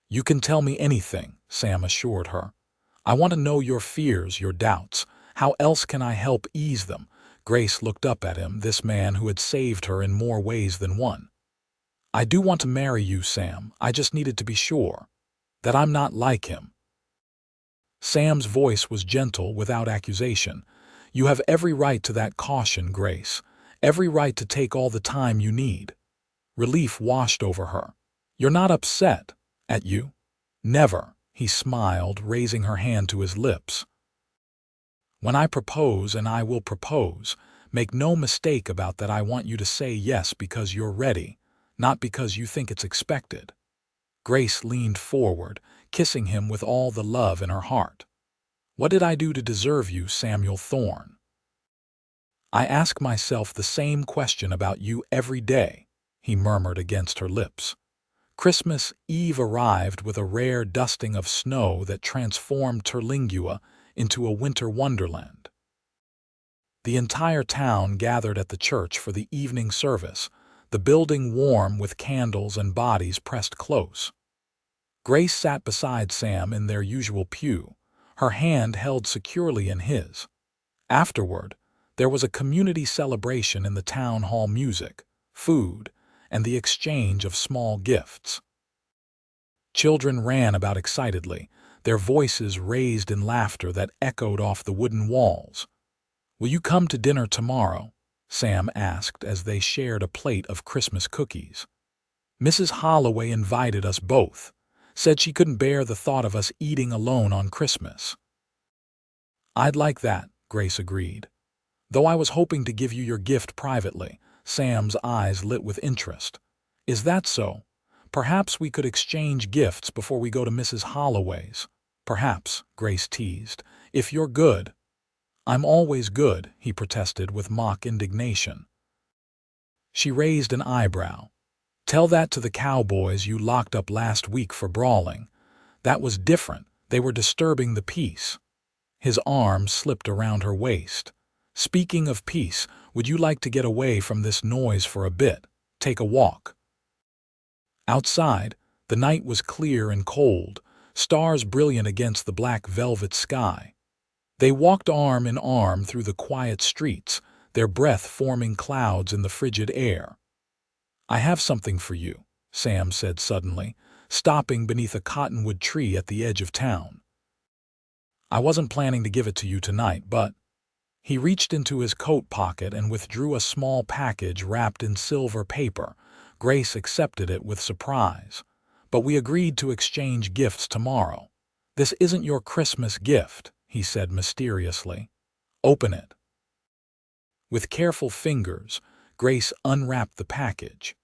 You can tell me anything, Sam assured her. I want to know your fears, your doubts. How else can I help ease them? Grace looked up at him, this man who had saved her in more ways than one. I do want to marry you, Sam. I just needed to be sure that I'm not like him. Sam's voice was gentle, without accusation. You have every right to that caution, Grace. Every right to take all the time you need. Relief washed over her. You're not upset at you? Never, he smiled, raising her hand to his lips. When I propose, and I will propose, make no mistake about that, I want you to say yes because you're ready, not because you think it's expected. Grace leaned forward, kissing him with all the love in her heart. What did I do to deserve you, Samuel Thorne? I ask myself the same question about you every day, he murmured against her lips. Christmas Eve arrived with a rare dusting of snow that transformed Terlingua into a winter wonderland. The entire town gathered at the church for the evening service, the building warm with candles and bodies pressed close. Grace sat beside Sam in their usual pew, her hand held securely in his. Afterward, there was a community celebration in the town hall, music, food, and the exchange of small gifts. Children ran about excitedly, their voices raised in laughter that echoed off the wooden walls. Will you come to dinner tomorrow? Sam asked as they shared a plate of Christmas cookies. Mrs. Holloway invited us both, said she couldn't bear the thought of us eating alone on Christmas. I'd like that, Grace agreed. Though I was hoping to give you your gift privately. Sam's eyes lit with interest. Is that so? Perhaps we could exchange gifts before we go to Mrs. Holloway's. Perhaps, Grace teased, if you're good. I'm always good, he protested with mock indignation. She raised an eyebrow. Tell that to the Cowboys you locked up last week for brawling. That was different. They were disturbing the peace. His arm slipped around her waist. Speaking of peace, would you like to get away from this noise for a bit? Take a walk. Outside, the night was clear and cold, stars brilliant against the black velvet sky. They walked arm in arm through the quiet streets, their breath forming clouds in the frigid air. I have something for you, Sam said suddenly, stopping beneath a cottonwood tree at the edge of town. I wasn't planning to give it to you tonight, but... He reached into his coat pocket and withdrew a small package wrapped in silver paper. Grace accepted it with surprise. But we agreed to exchange gifts tomorrow. This isn't your Christmas gift, he said mysteriously. Open it. With careful fingers, Grace unwrapped the package.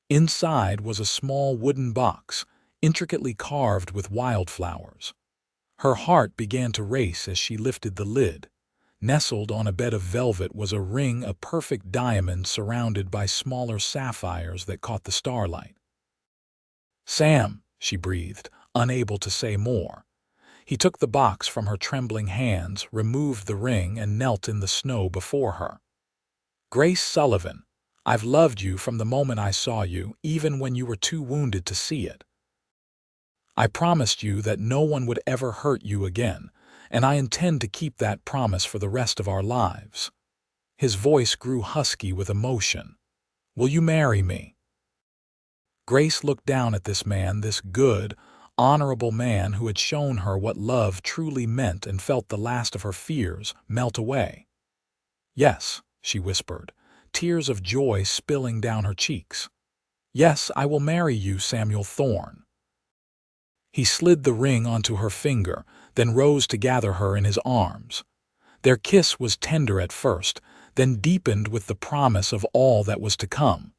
Inside was a small wooden box, intricately carved with wildflowers. Her heart began to race as she lifted the lid. Nestled on a bed of velvet was a ring of perfect diamonds surrounded by smaller sapphires that caught the starlight. "Sam," she breathed, unable to say more. He took the box from her trembling hands, removed the ring, and knelt in the snow before her. "Grace Sullivan, I've loved you from the moment I saw you, even when you were too wounded to see it. I promised you that no one would ever hurt you again, and I intend to keep that promise for the rest of our lives." His voice grew husky with emotion. "Will you marry me?" Grace looked down at this man, this good, honorable man who had shown her what love truly meant, and felt the last of her fears melt away. "Yes," she whispered, tears of joy spilling down her cheeks. "Yes, I will marry you, Samuel Thorne." He slid the ring onto her finger, then rose to gather her in his arms. Their kiss was tender at first, then deepened with the promise of all that was to come.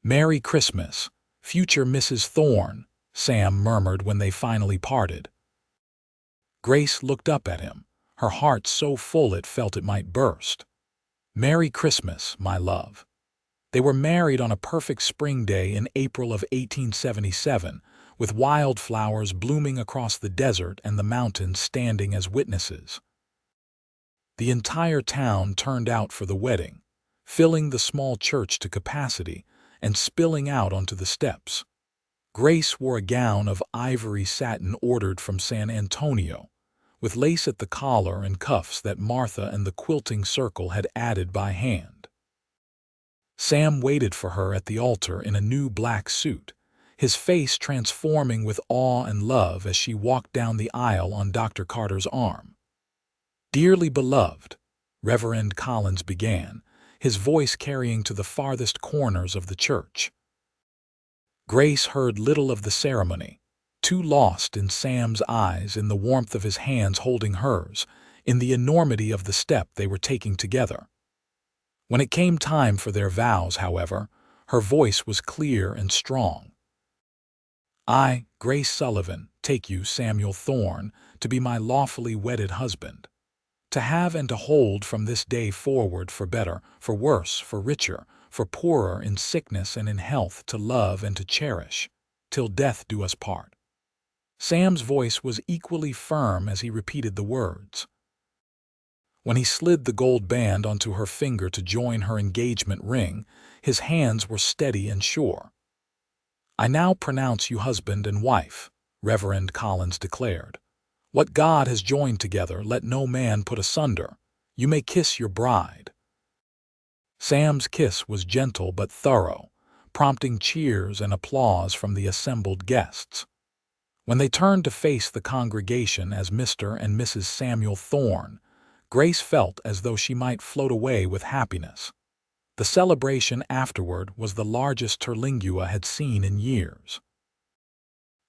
"Merry Christmas, future Mrs. Thorne," Sam murmured when they finally parted. Grace looked up at him, her heart so full it felt it might burst. "Merry Christmas, my love." They were married on a perfect spring day in April of 1877, with wildflowers blooming across the desert and the mountains standing as witnesses. The entire town turned out for the wedding, filling the small church to capacity and spilling out onto the steps. Grace wore a gown of ivory satin ordered from San Antonio, with lace at the collar and cuffs that Martha and the quilting circle had added by hand. Sam waited for her at the altar in a new black suit, his face transforming with awe and love as she walked down the aisle on Dr. Carter's arm. "Dearly beloved," Reverend Collins began, his voice carrying to the farthest corners of the church. Grace heard little of the ceremony, too lost in Sam's eyes, in the warmth of his hands holding hers, in the enormity of the step they were taking together. When it came time for their vows, however, her voice was clear and strong. "I, Grace Sullivan, take you, Samuel Thorne, to be my lawfully wedded husband, to have and to hold from this day forward, for better, for worse, for richer, for poorer, in sickness and in health, to love and to cherish, till death do us part." Sam's voice was equally firm as he repeated the words. When he slid the gold band onto her finger to join her engagement ring, his hands were steady and sure. "I now pronounce you husband and wife," Reverend Collins declared. "What God has joined together, let no man put asunder. You may kiss your bride." Sam's kiss was gentle but thorough, prompting cheers and applause from the assembled guests. When they turned to face the congregation as Mr. and Mrs. Samuel Thorne, Grace felt as though she might float away with happiness. The celebration afterward was the largest Terlingua had seen in years.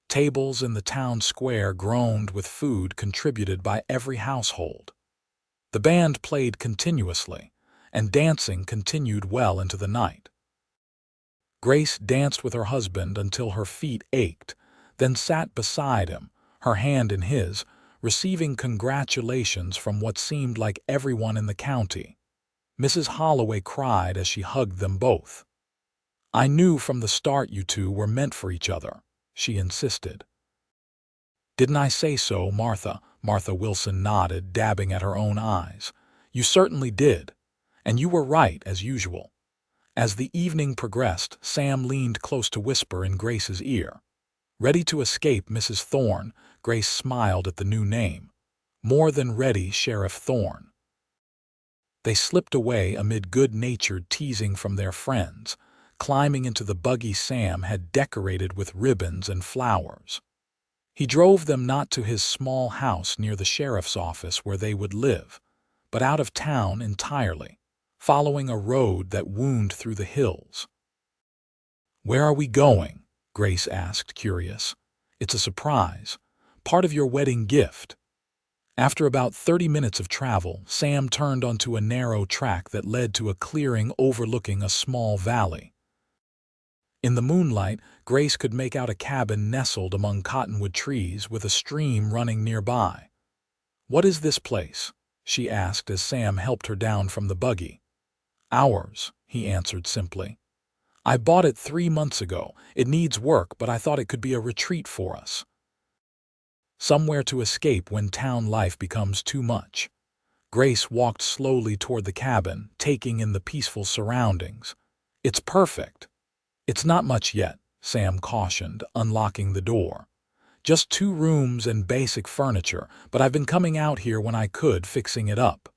Tables in the town square groaned with food contributed by every household. The band played continuously, and dancing continued well into the night. Grace danced with her husband until her feet ached, then sat beside him, her hand in his, receiving congratulations from what seemed like everyone in the county. Mrs. Holloway cried as she hugged them both. "I knew from the start you two were meant for each other," she insisted. "Didn't I say so, Martha?" Martha Wilson nodded, dabbing at her own eyes. "You certainly did. And you were right, as usual." As the evening progressed, Sam leaned close to whisper in Grace's ear. Ready to escape Mrs. Thorne, Grace smiled at the new name. "More than ready, Sheriff Thorne." They slipped away amid good-natured teasing from their friends, climbing into the buggy Sam had decorated with ribbons and flowers. He drove them not to his small house near the sheriff's office where they would live, but out of town entirely, following a road that wound through the hills. "Where are we going?" Grace asked, curious. "It's a surprise. Part of your wedding gift." After about 30 minutes of travel, Sam turned onto a narrow track that led to a clearing overlooking a small valley. In the moonlight, Grace could make out a cabin nestled among cottonwood trees with a stream running nearby. "What is this place?" she asked as Sam helped her down from the buggy. "Ours," he answered simply. "I bought it 3 months ago. It needs work, but I thought it could be a retreat for us. Somewhere to escape when town life becomes too much." Grace walked slowly toward the cabin, taking in the peaceful surroundings. "It's perfect." "It's not much yet," Sam cautioned, unlocking the door. "Just 2 rooms and basic furniture, but I've been coming out here when I could, fixing it up."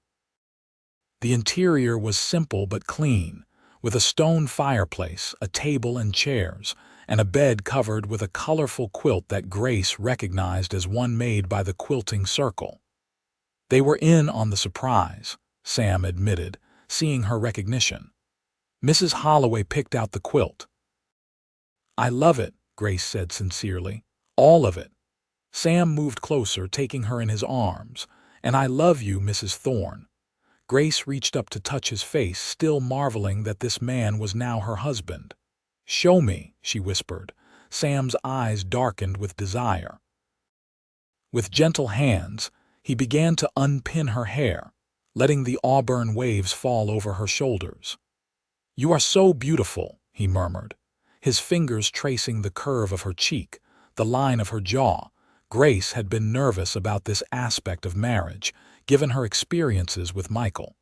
The interior was simple but clean, with a stone fireplace, a table and chairs, and a bed covered with a colorful quilt that Grace recognized as one made by the Quilting Circle. "They were in on the surprise," Sam admitted, seeing her recognition. "Mrs. Holloway picked out the quilt." "I love it," Grace said sincerely. "All of it." Sam moved closer, taking her in his arms. "And I love you, Mrs. Thorne." Grace reached up to touch his face, still marveling that this man was now her husband. "Show me," she whispered. Sam's eyes darkened with desire. With gentle hands, he began to unpin her hair, letting the auburn waves fall over her shoulders. "You are so beautiful," he murmured, his fingers tracing the curve of her cheek, the line of her jaw. Grace had been nervous about this aspect of marriage, given her experiences with Michael.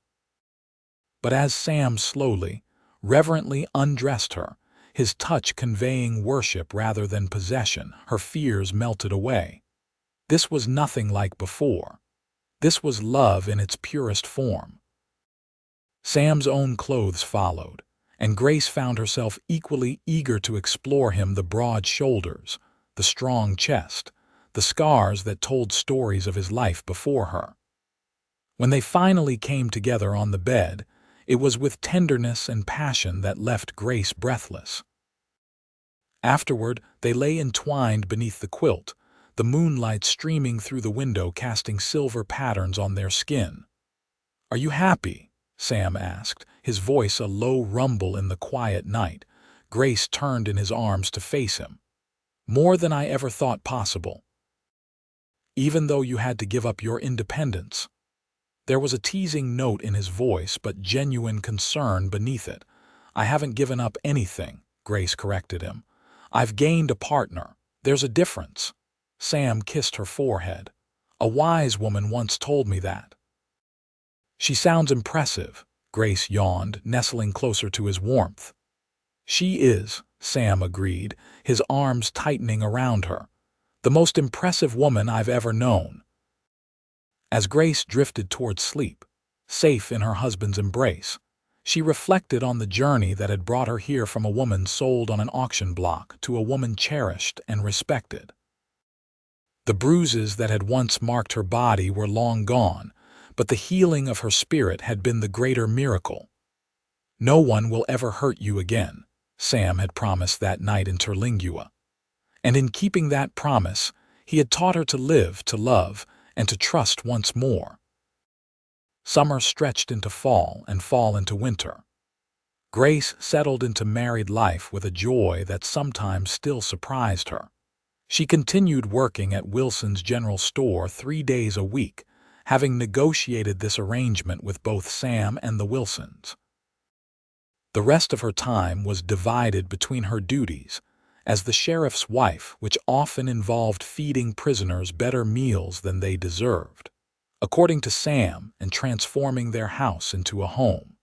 But as Sam slowly, reverently undressed her, his touch conveying worship rather than possession, her fears melted away. This was nothing like before. This was love in its purest form. Sam's own clothes followed, and Grace found herself equally eager to explore him: the broad shoulders, the strong chest, the scars that told stories of his life before her. When they finally came together on the bed, it was with tenderness and passion that left Grace breathless. Afterward, they lay entwined beneath the quilt, the moonlight streaming through the window casting silver patterns on their skin. "Are you happy?" Sam asked, his voice a low rumble in the quiet night. Grace turned in his arms to face him. "More than I ever thought possible." "Even though you had to give up your independence?" There was a teasing note in his voice, but genuine concern beneath it. "I haven't given up anything," Grace corrected him. "I've gained a partner. There's a difference." Sam kissed her forehead. "A wise woman once told me that." "She sounds impressive," Grace yawned, nestling closer to his warmth. "She is," Sam agreed, his arms tightening around her. "The most impressive woman I've ever known." As Grace drifted toward sleep, safe in her husband's embrace, she reflected on the journey that had brought her here, from a woman sold on an auction block to a woman cherished and respected. The bruises that had once marked her body were long gone, but the healing of her spirit had been the greater miracle. "No one will ever hurt you again," Sam had promised that night in Terlingua. And in keeping that promise, he had taught her to live, to love, and to trust once more. Summer stretched into fall, and fall into winter. Grace settled into married life with a joy that sometimes still surprised her. She continued working at Wilson's General Store 3 days a week, having negotiated this arrangement with both Sam and the Wilsons. The rest of her time was divided between her duties as the sheriff's wife, which often involved feeding prisoners better meals than they deserved, according to Sam, and transforming their house into a home.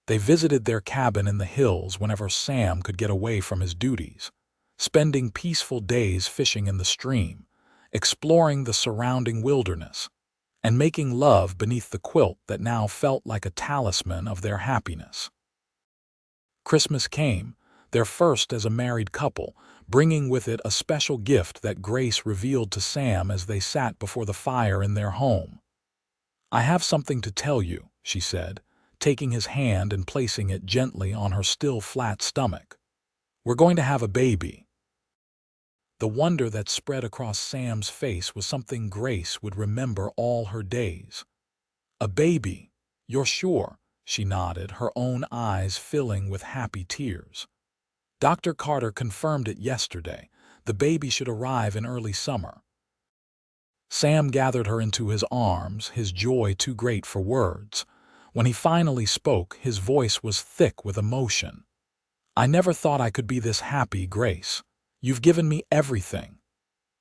They visited their cabin in the hills whenever Sam could get away from his duties, spending peaceful days fishing in the stream, exploring the surrounding wilderness, and making love beneath the quilt that now felt like a talisman of their happiness. Christmas came, their first as a married couple, bringing with it a special gift that Grace revealed to Sam as they sat before the fire in their home. "I have something to tell you," she said, taking his hand and placing it gently on her still flat stomach. "We're going to have a baby." The wonder that spread across Sam's face was something Grace would remember all her days. "A baby? You're sure?" She nodded, her own eyes filling with happy tears. Dr. Carter confirmed it yesterday. The baby should arrive in early summer. Sam gathered her into his arms, his joy too great for words. When he finally spoke, his voice was thick with emotion. "I never thought I could be this happy, Grace. You've given me everything."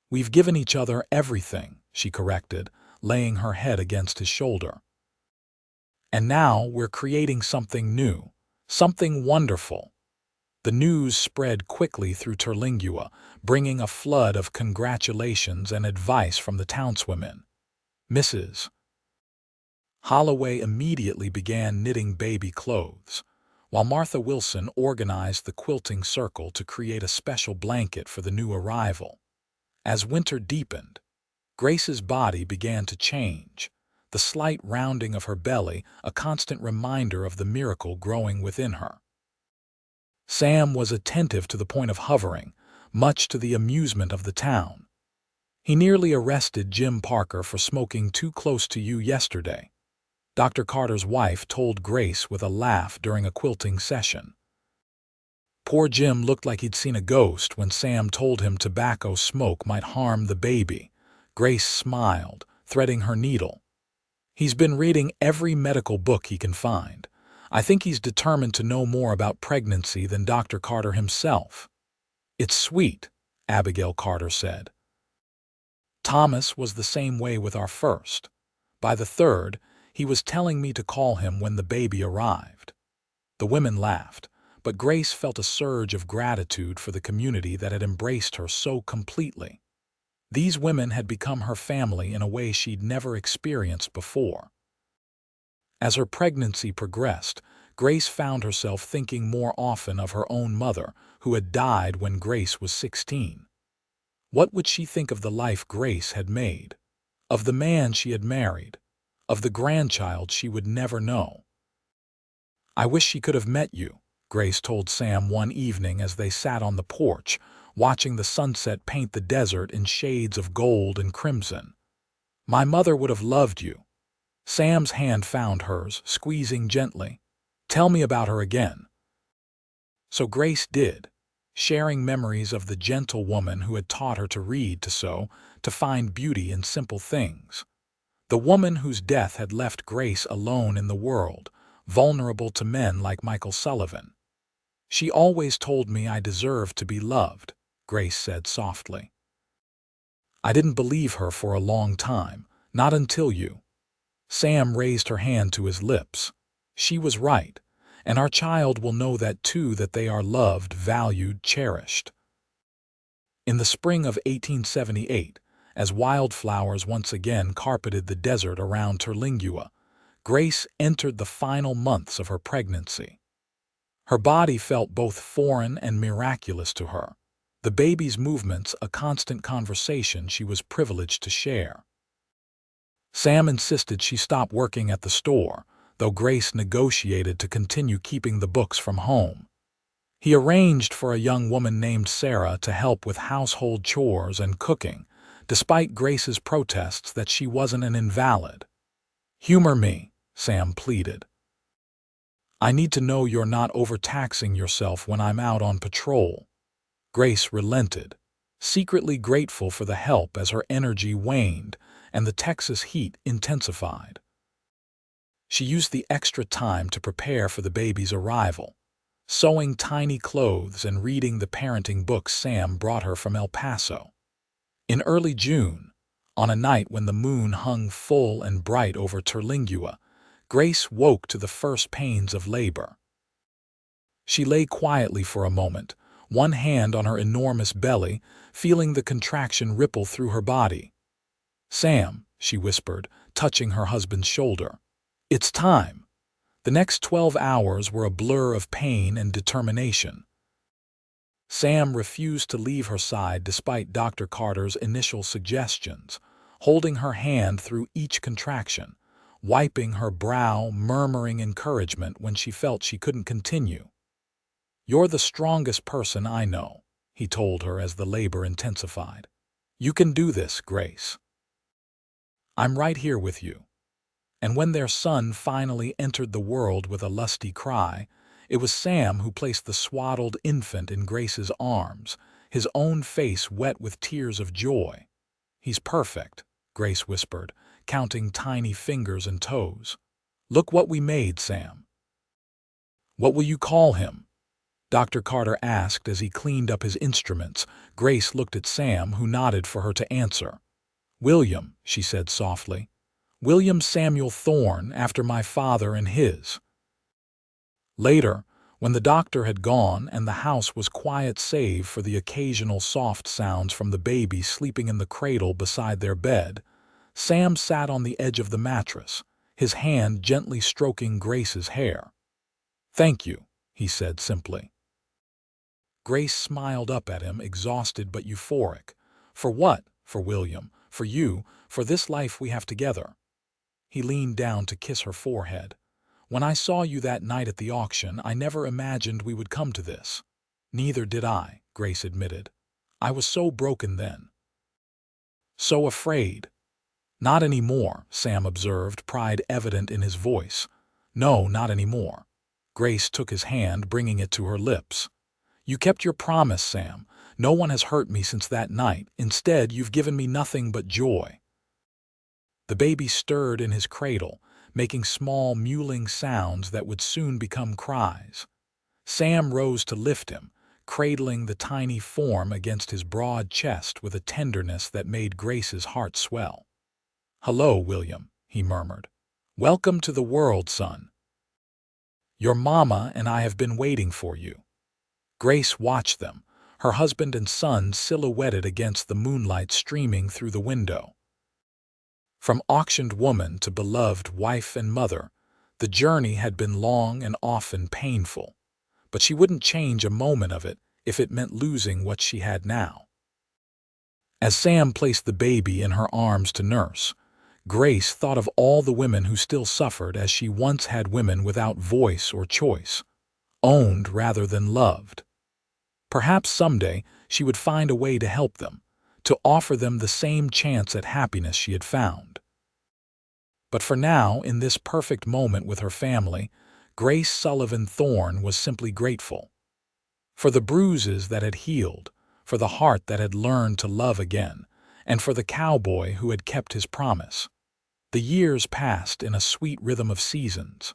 "We've given each other everything," she corrected, laying her head against his shoulder. "And now we're creating something new, something wonderful." The news spread quickly through Terlingua, bringing a flood of congratulations and advice from the townswomen. Mrs. Holloway immediately began knitting baby clothes, while Martha Wilson organized the quilting circle to create a special blanket for the new arrival. As winter deepened, Grace's body began to change, the slight rounding of her belly a constant reminder of the miracle growing within her. Sam was attentive to the point of hovering, much to the amusement of the town. "He nearly arrested Jim Parker for smoking too close to you yesterday," Dr. Carter's wife told Grace with a laugh during a quilting session. Poor Jim looked like he'd seen a ghost when Sam told him tobacco smoke might harm the baby. Grace smiled, threading her needle. "He's been reading every medical book he can find. I think he's determined to know more about pregnancy than Dr. Carter himself." "It's sweet," Abigail Carter said. "Thomas was the same way with our first. By the third, he was telling me to call him when the baby arrived." The women laughed, but Grace felt a surge of gratitude for the community that had embraced her so completely. These women had become her family in a way she'd never experienced before. As her pregnancy progressed, Grace found herself thinking more often of her own mother, who had died when Grace was 16. What would she think of the life Grace had made? Of the man she had married? Of the grandchild she would never know? "I wish she could have met you," Grace told Sam one evening as they sat on the porch, watching the sunset paint the desert in shades of gold and crimson. "My mother would have loved you." Sam's hand found hers, squeezing gently. "Tell me about her again." So Grace did, sharing memories of the gentle woman who had taught her to read, to sew, to find beauty in simple things. The woman whose death had left Grace alone in the world, vulnerable to men like Michael Sullivan. "She always told me I deserved to be loved," Grace said softly. "I didn't believe her for a long time, not until you." Sam raised her hand to his lips. "She was right, and our child will know that too, that they are loved, valued, cherished." In the spring of 1878, as wildflowers once again carpeted the desert around Terlingua, Grace entered the final months of her pregnancy. Her body felt both foreign and miraculous to her, the baby's movements a constant conversation she was privileged to share. Sam insisted she stop working at the store, though Grace negotiated to continue keeping the books from home. He arranged for a young woman named Sarah to help with household chores and cooking, despite Grace's protests that she wasn't an invalid. "Humor me," Sam pleaded. "I need to know you're not overtaxing yourself when I'm out on patrol." Grace relented, secretly grateful for the help as her energy waned and the Texas heat intensified. She used the extra time to prepare for the baby's arrival, sewing tiny clothes and reading the parenting books Sam brought her from El Paso. In early June, on a night when the moon hung full and bright over Terlingua, Grace woke to the first pains of labor. She lay quietly for a moment, one hand on her enormous belly, feeling the contraction ripple through her body. "Sam," she whispered, touching her husband's shoulder. "It's time." The next 12 hours were a blur of pain and determination. Sam refused to leave her side despite Dr. Carter's initial suggestions, holding her hand through each contraction, wiping her brow, murmuring encouragement when she felt she couldn't continue. "You're the strongest person I know," he told her as the labor intensified. "You can do this, Grace. I'm right here with you." And when their son finally entered the world with a lusty cry, It was Sam who placed the swaddled infant in Grace's arms, his own face wet with tears of joy. "He's perfect," Grace whispered, counting tiny fingers and toes. "Look what we made, Sam." "What will you call him?" Dr. Carter asked as he cleaned up his instruments. Grace looked at Sam, who nodded for her to answer. "William," she said softly. "William Samuel Thorne, after my father and his." Later, when the doctor had gone and the house was quiet save for the occasional soft sounds from the baby sleeping in the cradle beside their bed, Sam sat on the edge of the mattress, his hand gently stroking Grace's hair. "Thank you," he said simply. Grace smiled up at him, exhausted but euphoric. "For what? For William. For you. For this life we have together." He leaned down to kiss her forehead. "When I saw you that night at the auction, I never imagined we would come to this." "Neither did I," Grace admitted. "I was so broken then. So afraid." "Not anymore," Sam observed, pride evident in his voice. "No, not anymore." Grace took his hand, bringing it to her lips. "You kept your promise, Sam. No one has hurt me since that night. Instead, you've given me nothing but joy." The baby stirred in his cradle, making small mewling sounds that would soon become cries. Sam rose to lift him, cradling the tiny form against his broad chest with a tenderness that made Grace's heart swell. "Hello, William," he murmured. "Welcome to the world, son. Your mama and I have been waiting for you." Grace watched them, her husband and son silhouetted against the moonlight streaming through the window. From auctioned woman to beloved wife and mother, the journey had been long and often painful, but she wouldn't change a moment of it if it meant losing what she had now. As Sam placed the baby in her arms to nurse, Grace thought of all the women who still suffered as she once had women without voice or choice, owned rather than loved. Perhaps someday she would find a way to help them, to offer them the same chance at happiness she had found. But for now, in this perfect moment with her family, Grace Sullivan Thorne was simply grateful. For the bruises that had healed, for the heart that had learned to love again, and for the cowboy who had kept his promise. The years passed in a sweet rhythm of seasons.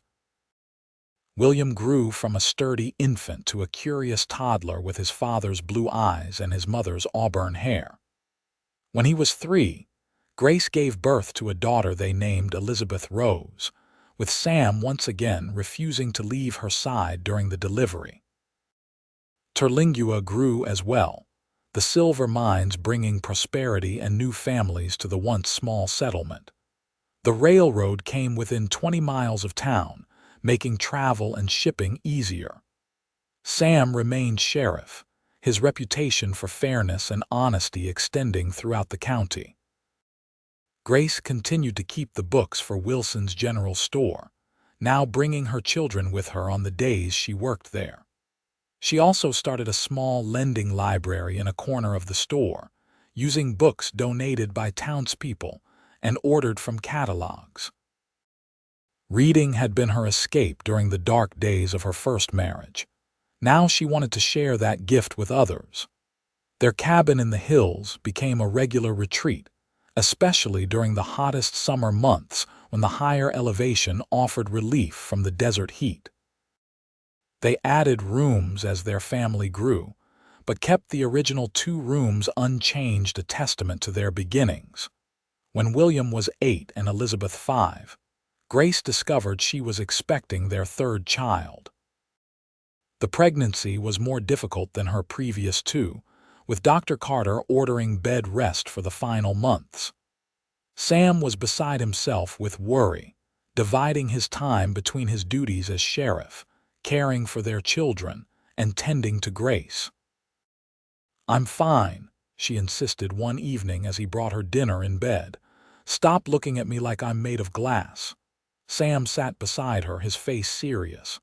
William grew from a sturdy infant to a curious toddler with his father's blue eyes and his mother's auburn hair. When he was 3, Grace gave birth to a daughter they named Elizabeth Rose, with Sam once again refusing to leave her side during the delivery. Terlingua grew as well, the silver mines bringing prosperity and new families to the once small settlement. The railroad came within 20 miles of town, making travel and shipping easier. Sam remained sheriff, his reputation for fairness and honesty extending throughout the county. Grace continued to keep the books for Wilson's General Store, now bringing her children with her on the days she worked there. She also started a small lending library in a corner of the store, using books donated by townspeople and ordered from catalogs. Reading had been her escape during the dark days of her first marriage. Now she wanted to share that gift with others. Their cabin in the hills became a regular retreat, especially during the hottest summer months when the higher elevation offered relief from the desert heat. They added rooms as their family grew, but kept the original 2 rooms unchanged, a testament to their beginnings. When William was 8 and Elizabeth 5, Grace discovered she was expecting their 3rd child. The pregnancy was more difficult than her previous 2, with Dr. Carter ordering bed rest for the final months. Sam was beside himself with worry, dividing his time between his duties as sheriff, caring for their children, and tending to Grace. "I'm fine," she insisted one evening as he brought her dinner in bed. "Stop looking at me like I'm made of glass." Sam sat beside her, his face serious.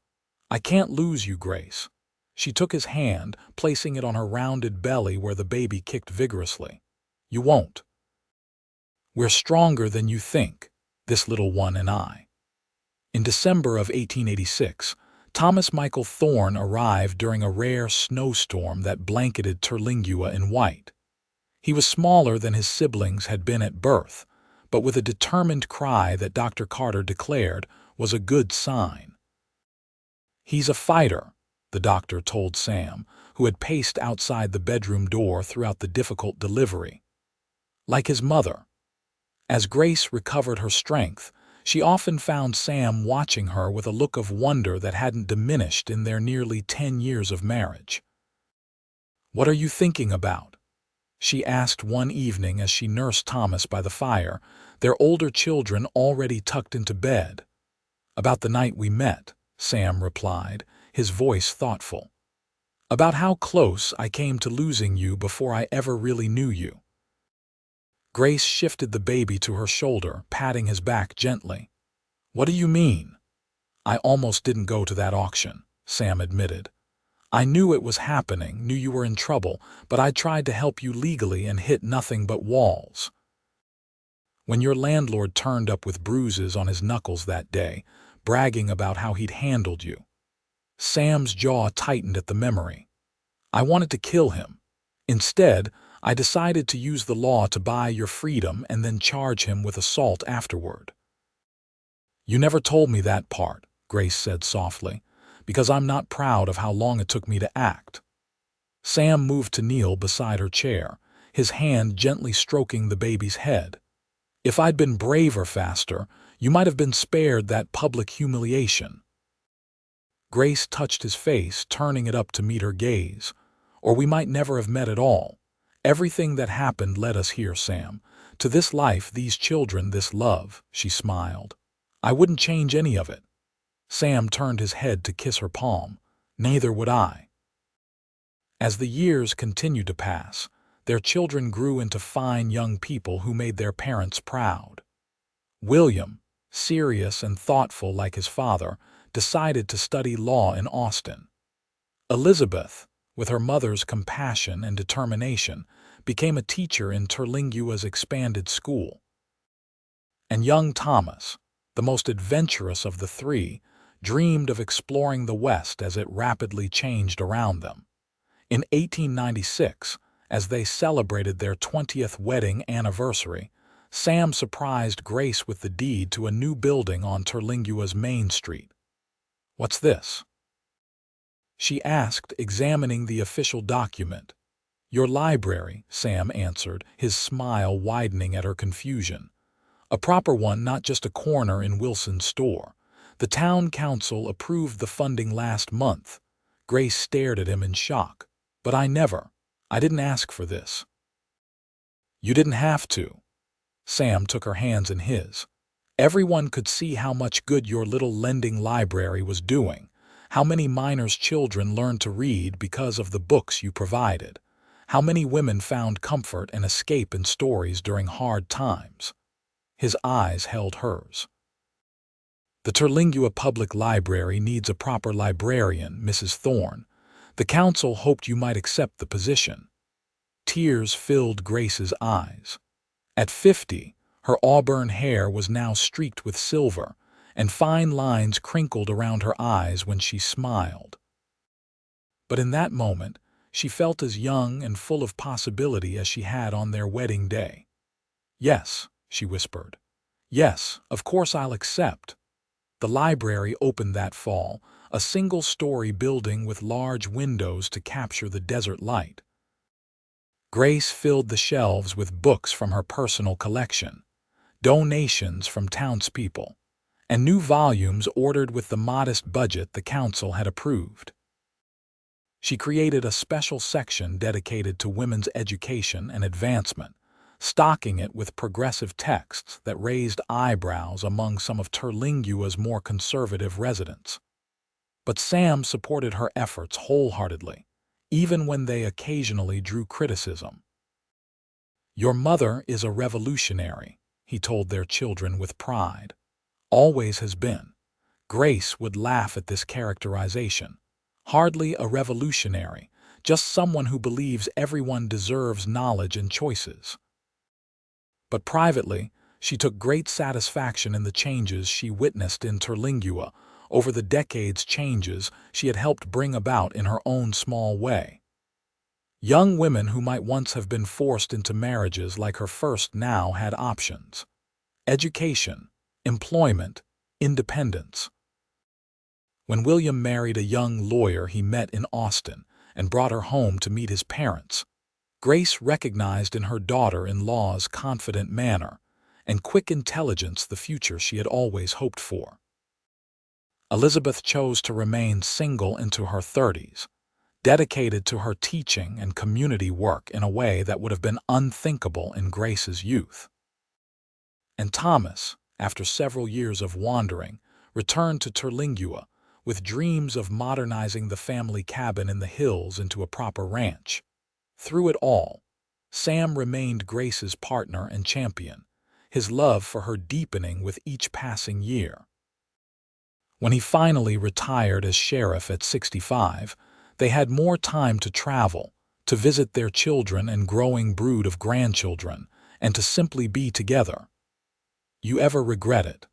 "I can't lose you, Grace." She took his hand, placing it on her rounded belly where the baby kicked vigorously. "You won't. We're stronger than you think, this little one and I." In December of 1886, Thomas Michael Thorne arrived during a rare snowstorm that blanketed Terlingua in white. He was smaller than his siblings had been at birth, but with a determined cry that Dr. Carter declared was a good sign. "He's a fighter," the doctor told Sam, who had paced outside the bedroom door throughout the difficult delivery. "Like his mother." As Grace recovered her strength, she often found Sam watching her with a look of wonder that hadn't diminished in their nearly 10 years of marriage. "What are you thinking about?" she asked one evening as she nursed Thomas by the fire, their older children already tucked into bed. "About the night we met," Sam replied, his voice thoughtful. "About how close I came to losing you before I ever really knew you." Grace shifted the baby to her shoulder, patting his back gently. "What do you mean?" "I almost didn't go to that auction," Sam admitted. "I knew it was happening, knew you were in trouble, but I tried to help you legally and hit nothing but walls. When your landlord turned up with bruises on his knuckles that day, bragging about how he'd handled you." Sam's jaw tightened at the memory. "I wanted to kill him. Instead, I decided to use the law to buy your freedom and then charge him with assault afterward." "You never told me that part," Grace said softly, "because I'm not proud of how long it took me to act." Sam moved to kneel beside her chair, his hand gently stroking the baby's head. "If I'd been braver faster, you might have been spared that public humiliation." Grace touched his face, turning it up to meet her gaze. "Or we might never have met at all. Everything that happened led us here, Sam. To this life, these children, this love," she smiled. "I wouldn't change any of it." Sam turned his head to kiss her palm. "Neither would I." As the years continued to pass, their children grew into fine young people who made their parents proud. William, serious and thoughtful like his father, decided to study law in Austin. Elizabeth, with her mother's compassion and determination, became a teacher in Terlingua's expanded school. And young Thomas, the most adventurous of the three, dreamed of exploring the West as it rapidly changed around them. In 1896, as they celebrated their 20th wedding anniversary, Sam surprised Grace with the deed to a new building on Terlingua's Main Street. "What's this?" she asked, examining the official document. "Your library," Sam answered, his smile widening at her confusion. "A proper one, not just a corner in Wilson's store. The town council approved the funding last month." Grace stared at him in shock. "But I didn't ask for this." "You didn't have to." Sam took her hands in his. "Everyone could see how much good your little lending library was doing, how many minors' children learned to read because of the books you provided, how many women found comfort and escape in stories during hard times." His eyes held hers. "The Terlingua Public Library needs a proper librarian, Mrs. Thorne. The council hoped you might accept the position." Tears filled Grace's eyes. At 50, her auburn hair was now streaked with silver, and fine lines crinkled around her eyes when she smiled. But in that moment, she felt as young and full of possibility as she had on their wedding day. "Yes," she whispered. "Yes, of course I'll accept." The library opened that fall, a single-story building with large windows to capture the desert light. Grace filled the shelves with books from her personal collection, donations from townspeople, and new volumes ordered with the modest budget the council had approved. She created a special section dedicated to women's education and advancement, stocking it with progressive texts that raised eyebrows among some of Terlingua's more conservative residents. But Sam supported her efforts wholeheartedly, even when they occasionally drew criticism. "Your mother is a revolutionary," he told their children with pride. "Always has been." Grace would laugh at this characterization. "Hardly a revolutionary, just someone who believes everyone deserves knowledge and choices." But privately, she took great satisfaction in the changes she witnessed in Terlingua, over the decades changes she had helped bring about in her own small way. Young women who might once have been forced into marriages like her first now had options: education, employment, independence. When William married a young lawyer he met in Austin and brought her home to meet his parents, Grace recognized in her daughter-in-law's confident manner and quick intelligence the future she had always hoped for. Elizabeth chose to remain single into her 30s, dedicated to her teaching and community work in a way that would have been unthinkable in Grace's youth. And Thomas, after several years of wandering, returned to Terlingua with dreams of modernizing the family cabin in the hills into a proper ranch. Through it all, Sam remained Grace's partner and champion, his love for her deepening with each passing year. When he finally retired as sheriff at 65, they had more time to travel, to visit their children and growing brood of grandchildren, and to simply be together. "You ever regret it?"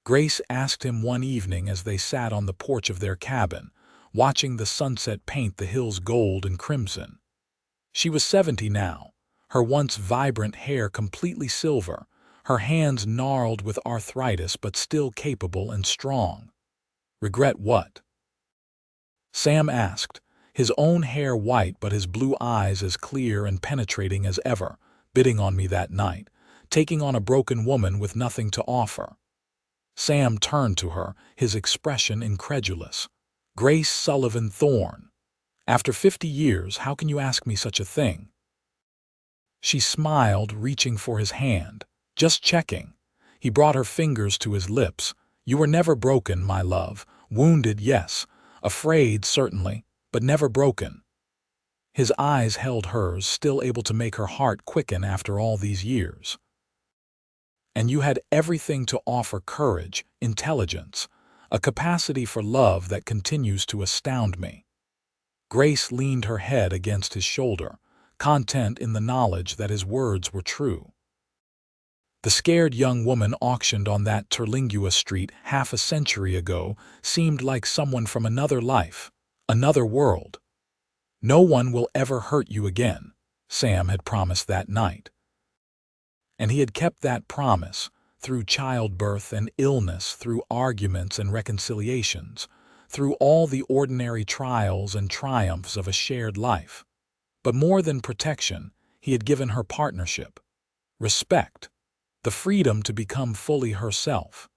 Grace asked him one evening as they sat on the porch of their cabin, watching the sunset paint the hills gold and crimson. She was 70 now, her once vibrant hair completely silver, her hands gnarled with arthritis but still capable and strong. "Regret what?" Sam asked, his own hair white but his blue eyes as clear and penetrating as ever, bidding on me that night, taking on a broken woman with nothing to offer. Sam turned to her, his expression incredulous. "Grace Sullivan Thorne. After 50 years, how can you ask me such a thing?" She smiled, reaching for his hand. "Just checking." He brought her fingers to his lips. "You were never broken, my love. Wounded, yes. Afraid, certainly, but never broken." His eyes held hers, still able to make her heart quicken after all these years. "And you had everything to offer: courage, intelligence, a capacity for love that continues to astound me." Grace leaned her head against his shoulder, content in the knowledge that his words were true. The scared young woman auctioned on that Terlingua street half a century ago seemed like someone from another life, another world. "No one will ever hurt you again," Sam had promised that night. And he had kept that promise, through childbirth and illness, through arguments and reconciliations, through all the ordinary trials and triumphs of a shared life. But more than protection, he had given her partnership, respect, the freedom to become fully herself.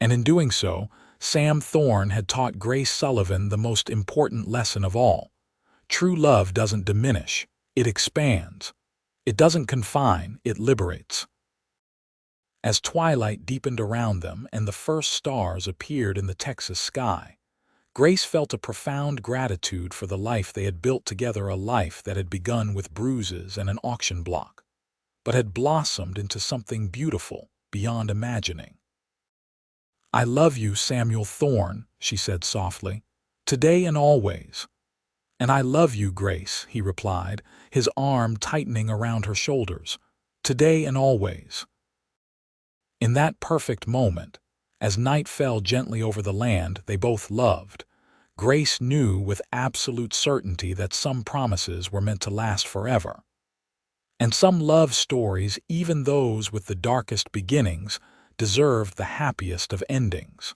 And in doing so, Sam Thorne had taught Grace Sullivan the most important lesson of all. True love doesn't diminish, it expands. It doesn't confine, it liberates. As twilight deepened around them and the first stars appeared in the Texas sky, Grace felt a profound gratitude for the life they had built together, a life that had begun with bruises and an auction block, but had blossomed into something beautiful beyond imagining. "I love you, Samuel Thorne," she said softly, "today and always." "And I love you, Grace," he replied, his arm tightening around her shoulders, "today and always." In that perfect moment, as night fell gently over the land they both loved, Grace knew with absolute certainty that some promises were meant to last forever. And some love stories, even those with the darkest beginnings, deserved the happiest of endings.